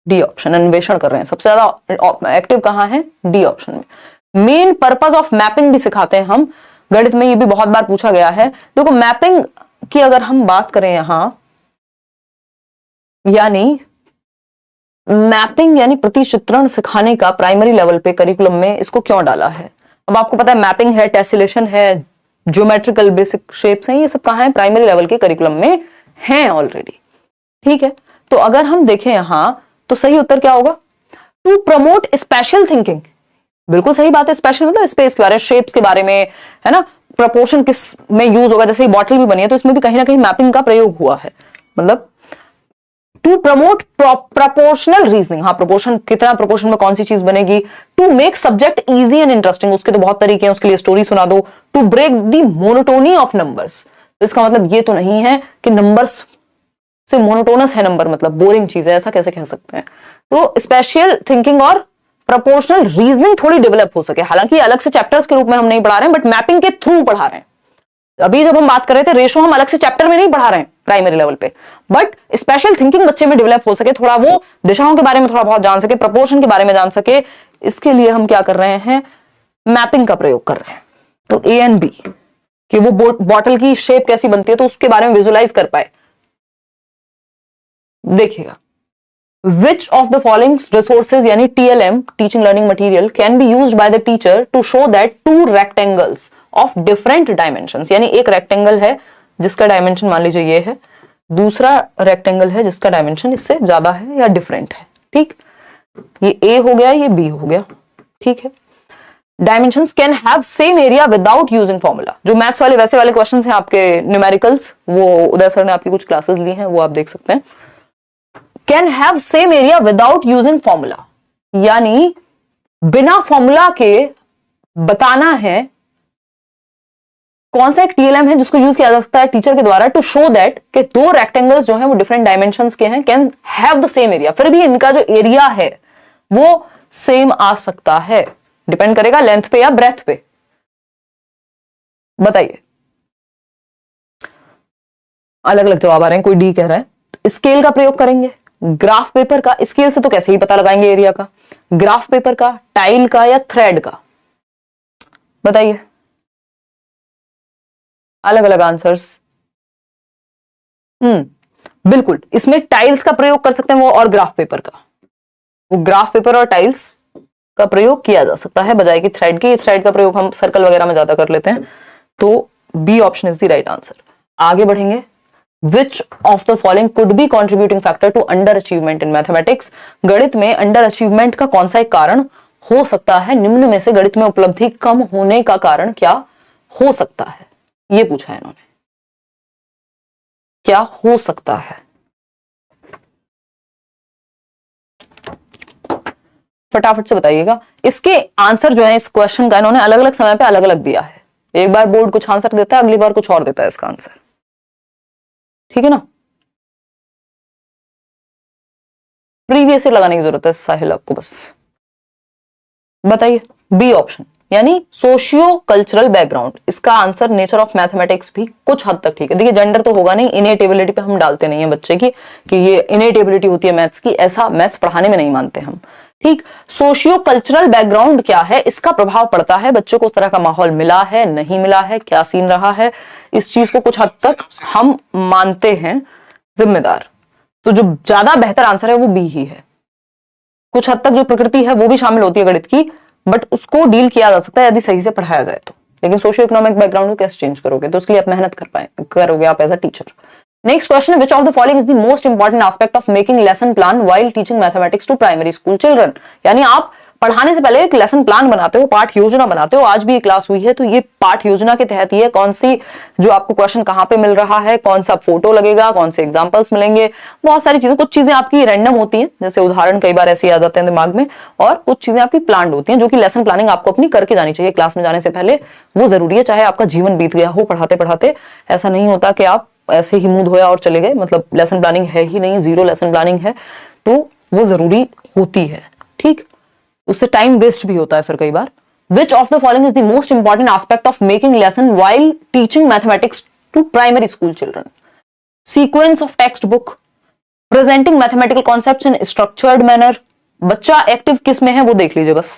Speaker 1: डी ऑप्शन, अन्वेषण कर रहे हैं, सबसे ज्यादा एक्टिव कहां है, डी ऑप्शन में। मेन पर्पस ऑफ मैपिंग भी सिखाते हैं हम गणित में, ये भी बहुत बार पूछा गया है। देखो मैपिंग की अगर हम बात करें यहां, यानी मैपिंग यानी प्रतिचित्रण सिखाने का प्राइमरी लेवल पे करिकुलम में इसको क्यों डाला है। अब आपको पता है मैपिंग है, टेसिलेशन है, ज्योमेट्रिकल बेसिक शेप्स हैं, ये सब कहां है, प्राइमरी लेवल के करिकुलम में हैं ऑलरेडी। ठीक है, तो अगर हम देखें यहां तो सही उत्तर क्या होगा, टू प्रमोट स्पेशल थिंकिंग। बिल्कुल सही बात है, स्पेशल मतलब स्पेस के बारे में, शेप्स के बारे में, है ना, प्रपोर्शन किस में यूज होगा, जैसे बॉटल भी बनी है तो इसमें भी कहीं ना कहीं मैपिंग का प्रयोग हुआ है। मतलब टू प्रमोट प्रपोर्शनल रीजनिंग, हाँ प्रपोर्शन, कितना प्रपोर्शन में कौन सी चीज बनेगी। To make subject easy and interesting, उसके तो बहुत तरीके हैं, उसके लिए स्टोरी सुना दो। To break the monotony of numbers, तो इसका मतलब ये तो नहीं है कि नंबर्स से मोनोटोनस है नंबर, मतलब बोरिंग चीज है, ऐसा कैसे कह सकते हैं। तो स्पेशल थिंकिंग और प्रपोर्शनल रीजनिंग थोड़ी डेवलप हो सके, हालांकि अलग से चैप्टर्स के रूप में हम नहीं पढ़ा रहे हैं, बट मैपिंग के थ्रू पढ़ा रहे हैं। अभी जब हम बात कर रहे थे रेशो, हम अलग से चैप्टर में नहीं पढ़ा रहे हैं प्राइमरी लेवल पे, बट स्पेशल थिंकिंग बच्चे में डेवलप हो सके, थोड़ा वो दिशाओं के बारे में थोड़ा बहुत जान सके, प्रपोर्शन के बारे में जान सके, इसके लिए हम क्या कर रहे हैं, मैपिंग का प्रयोग कर रहे हैं। तो ए एंड बी, कि वो बॉटल की शेप कैसी बनती है तो उसके बारे में विजुअलाइज कर पाए। देखिएगा, which of the following resources यानी TLM teaching learning material can be used by the teacher to show that two rectangles of different dimensions, यानी एक रेक्टेंगल है जिसका डायमेंशन मान लीजिए ये है, दूसरा रेक्टेंगल है जिसका डायमेंशन इससे ज्यादा है या डिफरेंट है। ठीक, ये A हो गया, ये B हो गया। ठीक है, dimensions can have same area without using formula. जो मैथ्स वाले वैसे वाले क्वेश्चंस हैं आपके न्यूमेरिकल्स, वो उदय सर ने आपकी कुछ क्लासेस ली हैं, वो आप देख सकते हैं। Can have same area without using formula, यानी बिना फॉर्मूला के बताना है कौन सा एक टीएलएम है जिसको यूज किया जा सकता है टीचर के द्वारा टू शो दैट कि दो रेक्टेंगल्स जो हैं वो डिफरेंट डायमेंशंस के हैं, can have the same area, फिर भी इनका जो एरिया है वो सेम आ सकता है। डिपेंड करेगा लेंथ पे या ब्रेथ पे। बताइए, अलग अलग जवाब आ रहे हैं। कोई डी कह रहा है स्केल का प्रयोग करेंगे, ग्राफ पेपर का, स्केल से तो कैसे ही पता लगाएंगे एरिया का, ग्राफ पेपर का, टाइल का या थ्रेड का। बताइए, अलग अलग आंसर्स। बिल्कुल, इसमें टाइल्स का प्रयोग कर सकते हैं वो, और ग्राफ पेपर का, वो ग्राफ पेपर और टाइल्स का प्रयोग किया जा सकता है बजाय कि थ्रेड के। थ्रेड का प्रयोग हम सर्कल वगैरह में ज्यादा कर लेते हैं। तो B option is the right answer. आगे बढ़ेंगे। Which of the following could be contributing factor to underachievement in mathematics? गणित में अंडर अचीवमेंट का कौन सा एक कारण हो सकता है? निम्न में से गणित में उपलब्धि कम होने का कारण क्या हो सकता है, ये पूछा है इन्होंने। क्या हो सकता है? फटाफट से बताइएगा। इसके आंसर जो है इस क्वेश्चन का इन्होंने अलग अलग समय पे अलग अलग दिया है। एक बार बोर्ड कुछ आंसर देता है, अगली बार कुछ और देता है इसका आंसर। ठीक है ना, प्रीवियस लगाने की जरूरत है साहिल आपको बस। बताइए, बी ऑप्शन यानी सोशियो कल्चरल बैकग्राउंड, इसका आंसर नेचर ऑफ मैथमेटिक्स भी कुछ हद तक ठीक है। देखिए, जेंडर तो होगा नहीं, इनेट एबिलिटी पे हम डालते नहीं है बच्चे की कि ये इनेट एबिलिटी होती है मैथ्स की, ऐसा मैथ्स पढ़ाने में नहीं मानते हम। ठीक, सोशियो कल्चरल बैकग्राउंड क्या है, इसका प्रभाव पड़ता है, बच्चों को उस तरह का माहौल मिला है, नहीं मिला है, क्या सीन रहा है, इस चीज को कुछ हद तक हम मानते हैं जिम्मेदार। तो जो ज्यादा बेहतर आंसर है वो बी ही है। कुछ हद तक जो प्रकृति है वो भी शामिल होती है गणित की, बट उसको डील किया जा सकता है यदि सही से पढ़ाया जाए तो। लेकिन सोशियो इकोनॉमिक बैकग्राउंड को कैसे चेंज करोगे, तो उसके लिए आप मेहनत करोगे आप as a teacher. Next question, which of the following is the most important aspect of making lesson plan while teaching mathematics to primary school children? यानी आप पढ़ाने से पहले एक लेसन प्लान बनाते हो, पाठ योजना बनाते हो। आज भी ये क्लास हुई है तो ये पाठ योजना के तहत ये कौन सी जो आपको क्वेश्चन कहाँ पे मिल रहा है, कौन सा फोटो लगेगा, कौन से एग्जांपल्स मिलेंगे, बहुत सारी चीजें। कुछ चीजें आपकी रैंडम होती हैं, जैसे उदाहरण कई बार ऐसे आ जाते हैं दिमाग में, और कुछ चीजें आपकी प्लान्ड होती हैं जो कि लेसन प्लानिंग आपको अपनी करके जानी चाहिए क्लास में जाने से पहले। वो जरूरी है, चाहे आपका जीवन बीत गया हो पढ़ाते पढ़ाते। ऐसा नहीं होता कि आप ऐसे ही मुंह धोया और चले गए, मतलब लेसन प्लानिंग है ही नहीं, जीरो लेसन प्लानिंग है, तो वो जरूरी होती है। ठीक, उससे टाइम वेस्ट भी होता है फिर कई बार। Which of the following is the most important aspect of making lesson while teaching mathematics to primary school children? Sequence of textbook, presenting mathematical concepts in structured manner। बच्चा एक्टिव किस में है वो देख लीजिए बस।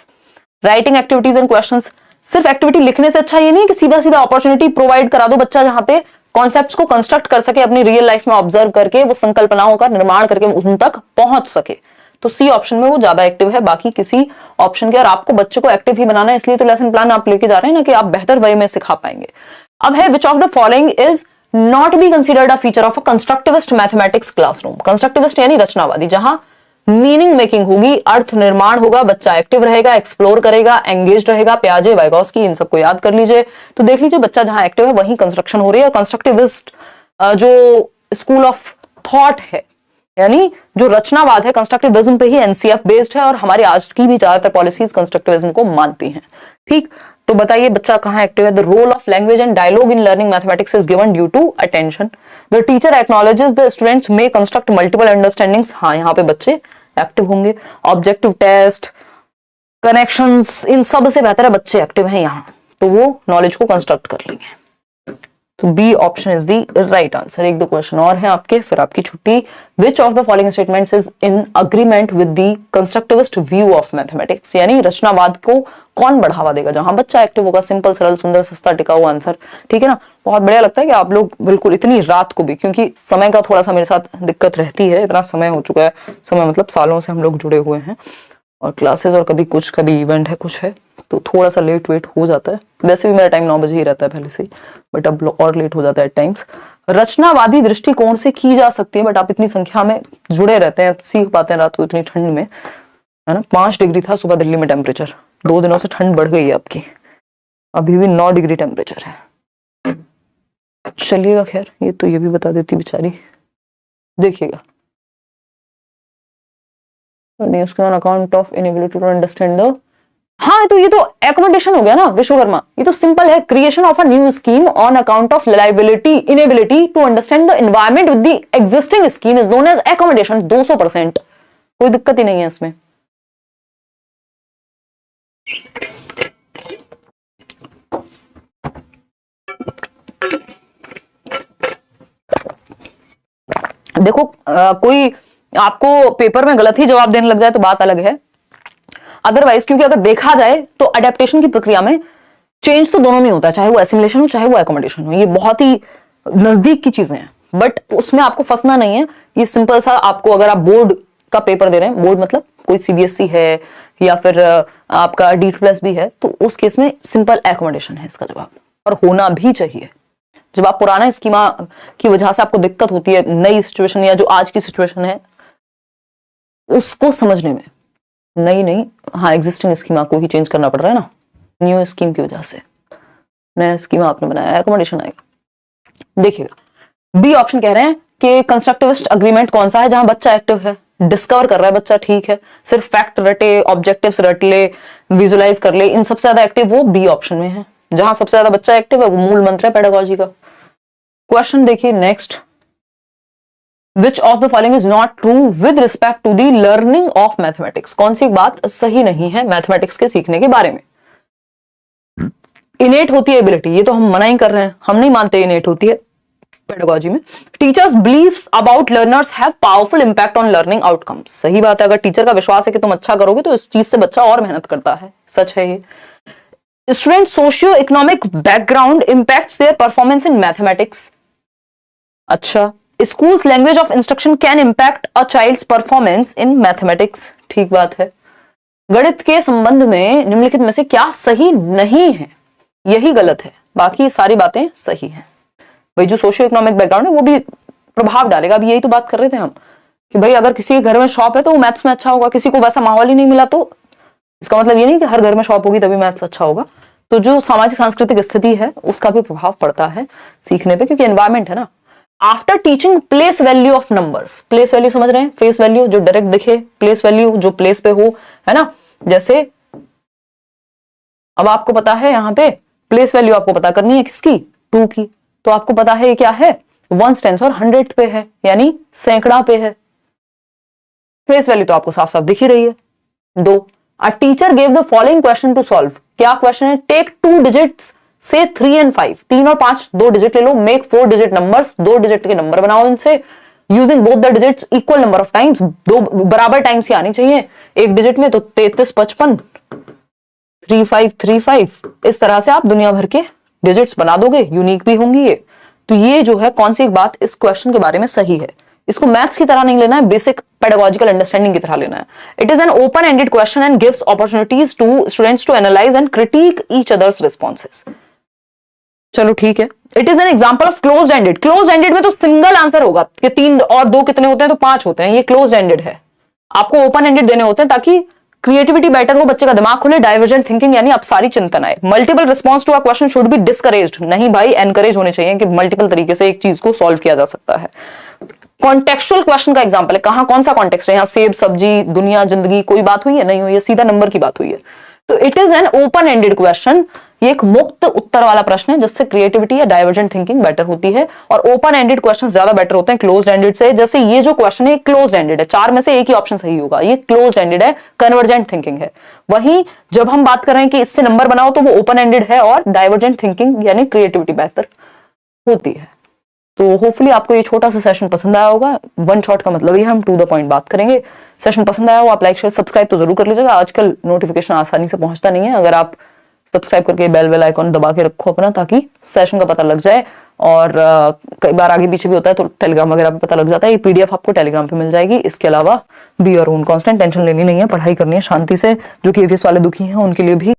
Speaker 1: राइटिंग एक्टिविटीज एंड क्वेश्चंस, सिर्फ activity लिखने से अच्छा ये नहीं कि सीधा सीधा अपॉर्चुनिटी प्रोवाइड करा दो, बच्चा जहां पे कॉन्सेप्ट्स को कंस्ट्रक्ट कर सके, अपनी रियल लाइफ में ऑब्जर्व करके वो संकल्पनाओं का निर्माण करके उन तक पहुंच सके। तो सी ऑप्शन में वो ज्यादा एक्टिव है, बाकी किसी ऑप्शन के। और आपको बच्चे को एक्टिव ही बनाना है, इसलिए तो लेसन प्लान आप लेके जा रहे हैं ना, कि आप बेहतर वे में सिखा पाएंगे। अब है which of the following is not be considered a feature of a constructivist mathematics classroom. Constructivist यानी रचनावादी, जहां मीनिंग मेकिंग होगी, अर्थ निर्माण होगा, बच्चा एक्टिव रहेगा, एक्सप्लोर करेगा, एंगेज रहेगा। प्याजे, वाइगोस्की, इन सबको याद कर लीजिए। तो देख लीजिए बच्चा जहां एक्टिव है वहीं कंस्ट्रक्शन हो रही है। कंस्ट्रक्टिविस्ट जो स्कूल ऑफ थॉट है, यानी जो रचनावाद है, कंस्ट्रक्टिविज्म पे ही एनसीएफ बेस्ड है, और हमारी आज की भी ज्यादातर पॉलिसीज कंस्ट्रक्टिविज्म को मानती हैं। ठीक, तो बताइए बच्चा कहां एक्टिव है। The role of language and dialogue in learning mathematics is given due to attention. The teacher acknowledges the students may construct multiple understandings. हाँ, यहाँ पे बच्चे एक्टिव होंगे। ऑब्जेक्टिव टेस्ट, कनेक्शंस, इन सब से बेहतर है बच्चे एक्टिव हैं यहाँ, तो वो नॉलेज को कंस्ट्रक्ट कर लेंगे। तो B option is the right answer. एक दो क्वेश्चन और हैं आपके, फिर आपकी छुट्टी। Which of the following statements is in agreement with the constructivist view of mathematics. यानी रचनावाद को कौन बढ़ावा देगा, जहां बच्चा एक्टिव होगा। सिंपल, सरल, सुंदर, सस्ता, टिकाऊ आंसर। ठीक है ना, बहुत बढ़िया लगता है कि आप लोग बिल्कुल इतनी रात को भी, क्योंकि समय का थोड़ा सा मेरे साथ दिक्कत रहती है, इतना समय हो चुका है, समय मतलब सालों से हम लोग जुड़े हुए हैं, और क्लासेस और कभी कुछ, कभी इवेंट है, कुछ है, तो थोड़ा सा लेट वेट हो जाता है। वैसे भी मेरा टाइम 9 बजे ही रहता है पहले से ही, बट अब और लेट हो जाता है टाइम्स। रचनावादी दृष्टिकोण से की जा सकती है, बट आप इतनी संख्या में जुड़े रहते हैं, सीख पाते हैं रात को इतनी ठंड में, है ना। 5 डिग्री था सुबह दिल्ली में टेम्परेचर, 2 दिनों से ठंड बढ़ गई है आपकी, अभी भी 9 डिग्री टेम्परेचर है। चलिएगा, खैर ये भी बता देती बेचारी, देखिएगा। उसके on account of inability to understand the, हाँ तो ये तो एकोमोडेशन हो गया ना विश्वकर्मा, ये तो सिंपल है। Creation of a new scheme on account of liability inability to understand the environment with the existing scheme is known as accommodation. 200%, कोई दिक्कत ही नहीं है इसमें। देखो कोई आपको पेपर में गलत ही जवाब देने लग जाए तो बात अलग है, अदरवाइज क्योंकि अगर देखा जाए तो अडेप्टेशन की प्रक्रिया में चेंज तो दोनों में होता है, चाहे वो एसिमिलेशन हो चाहे वो एकोमोडेशन हो। ये बहुत ही नजदीक की चीजें हैं, बट उसमें आपको फंसना नहीं है। ये सिंपल सा, आपको अगर आप बोर्ड का पेपर दे रहे हैं, बोर्ड मतलब कोई सीबीएसई है या फिर आपका D2+ भी है, तो उस केस में सिंपल एकोमोडेशन है इसका जवाब, और होना भी चाहिए। जब आप पुराना स्कीमा की वजह से आपको दिक्कत होती है, नई सिचुएशन या जो आज की सिचुएशन है उसको समझने में, नहीं हाँ एग्जिस्टिंग स्कीम आपको ही चेंज करना पड़ रहा है ना, न्यू स्कीम की वजह से नया स्कीम आपने बनाया, एकोमोडेशन आएगा। देखिएगा बी ऑप्शन कह रहे हैं कि कंस्ट्रक्टिविस्ट अग्रीमेंट कौन सा है, जहां बच्चा एक्टिव है, डिस्कवर कर रहा है बच्चा, ठीक है, सिर्फ फैक्ट रटे, ऑब्जेक्टिव्स रट ले, विजुलाइज कर ले, इन सबसे ज्यादा एक्टिव वो बी ऑप्शन में है। जहां सबसे ज्यादा बच्चा एक्टिव है वो मूल मंत्र है पेडागोजी का। क्वेश्चन देखिए next, Which of the following is not true with respect to the learning of mathematics? कौन सी बात सही नहीं है मैथमेटिक्स के सीखने के बारे में। इनेट होती है एबिलिटी, ये तो हम मना ही कर रहे हैं, हम नहीं मानते इनेट होती है पेडागोजी में। Teachers believes about learners have powerful impact on learning outcomes. सही बात है, अगर टीचर का विश्वास है कि तुम अच्छा करोगे तो इस चीज से बच्चा और मेहनत करता है, सच है ये। Student socio economic background impacts their performance in mathematics. अच्छा, schools language of instruction can impact a child's performance in mathematics. ठीक बात है। गणित के संबंध में निम्नलिखित में से क्या सही नहीं है, यही गलत है, बाकी सारी बातें सही हैं। भाई जो सोशियो इकोनॉमिक बैकग्राउंड है वो भी प्रभाव डालेगा। अभी यही तो बात कर रहे थे हम कि भाई अगर किसी के घर में शॉप है तो वो मैथ्स में अच्छा होगा, किसी को वैसा माहौल ही नहीं मिला तो इसका मतलब ये नहीं कि हर घर में शॉप होगी तभी मैथ्स अच्छा होगा। तो जो सामाजिक सांस्कृतिक स्थिति है उसका भी प्रभाव पड़ता है सीखने पे, क्योंकि एनवायरमेंट है ना। After teaching place value of numbers, place value समझ रहे हैं, फेस वैल्यू जो डायरेक्ट दिखे, प्लेस वैल्यू जो प्लेस पे हो, है ना। जैसे अब आपको पता है यहाँ पे प्लेस वैल्यू आपको पता करनी है किसकी, 2 की, तो आपको पता है ये क्या है, 1s 10s और 100th पे है, यानी सैकड़ा पे है। फेस वैल्यू तो आपको साफ साफ दिख ही रही है। 2, a teacher gave the following question to solve, क्या क्वेश्चन है, टेक 2 डिजिट्स से 3 and 5, 3 और 5 2 डिजिट ले लो, मेक 4 डिजिट नंबर्स, 2 डिजिट के नंबर बनाओ इनसे, using both the digits equal number of times, 2 बराबर टाइम्स ही आनी चाहिए एक डिजिट में, तो 33 55 35 35, इस तरह से आप दुनिया भर के डिजिट्स बना दोगे, यूनिक भी होंगी ये। तो ये जो है कौन सी एक बात इस क्वेश्चन के बारे में सही है, इसको मैथ्स की तरह नहीं लेना है, बेसिक पेडागोजिकल अंडरस्टैंडिंग की तरह लेना है। It is an open ended question and gives opportunities to students to analyse and critique each others responses. चलो ठीक है। It is an example of closed ended, closed ended में तो सिंगल आंसर होगा कि 3 और 2 कितने होते हैं, तो 5 होते हैं, ये क्लोज्ड एंडेड है। आपको ओपन एंडेड देने होते हैं ताकि क्रिएटिविटी बेटर हो, बच्चे का दिमाग खुले, डाइवर्जेंट थिंकिंग यानी अपसारी चिंतन आए। Multiple response to a question should be discouraged, नहीं भाई एनकरेज होने चाहिए कि मल्टीपल तरीके से एक चीज को सॉल्व किया जा सकता है। कॉन्टेक्चुअल क्वेश्चन का एग्जांपल है, कहां कौन सा कॉन्टेक्स्ट है, यहाँ सेब सब्जी दुनिया जिंदगी कोई बात हुई है, नहीं हुई है, सीधा नंबर की बात हुई है। तो it is an open ended question, ये एक मुक्त उत्तर वाला प्रश्न है जिससे क्रिएटिविटी या डाइवर्जेंट थिंकिंग बेटर होती है, और ओपन एंडेड क्वेश्चंस ज्यादा बेटर होते हैं क्लोज्ड एंडेड से। जैसे ये जो क्वेश्चन है क्लोज्ड एंडेड है, 4 में से एक ही ऑप्शन सही होगा, ये क्लोज्ड एंडेड है, कन्वर्जेंट थिंकिंग है। वहीं जब हम बात कर रहे हैं कि इससे नंबर बनाओ, तो वो ओपन एंडेड है और डाइवर्जेंट थिंकिंग यानी क्रिएटिविटी बेहतर होती है। तो होपफुली आपको ये छोटा सा सेशन पसंद आया होगा। वन शॉट का मतलब ये हम टू द पॉइंट बात करेंगे। सेशन पसंद आया हो आप लाइक शेयर सब्सक्राइब तो जरूर कर लीजिएगा। आजकल नोटिफिकेशन आसानी से पहुंचता नहीं है, अगर आप सब्सक्राइब करके बेल आइकॉन दबा के रखो अपना, ताकि सेशन का पता लग जाए। और कई बार आगे पीछे भी होता है तो टेलीग्राम वगैरह पे पता लग जाता है। ये पीडीएफ आपको टेलीग्राम पे मिल जाएगी। इसके अलावा be your own constant, tension लेनी नहीं है, पढ़ाई करनी है शांति से। जो केवीएस वाले दुखी हैं उनके लिए भी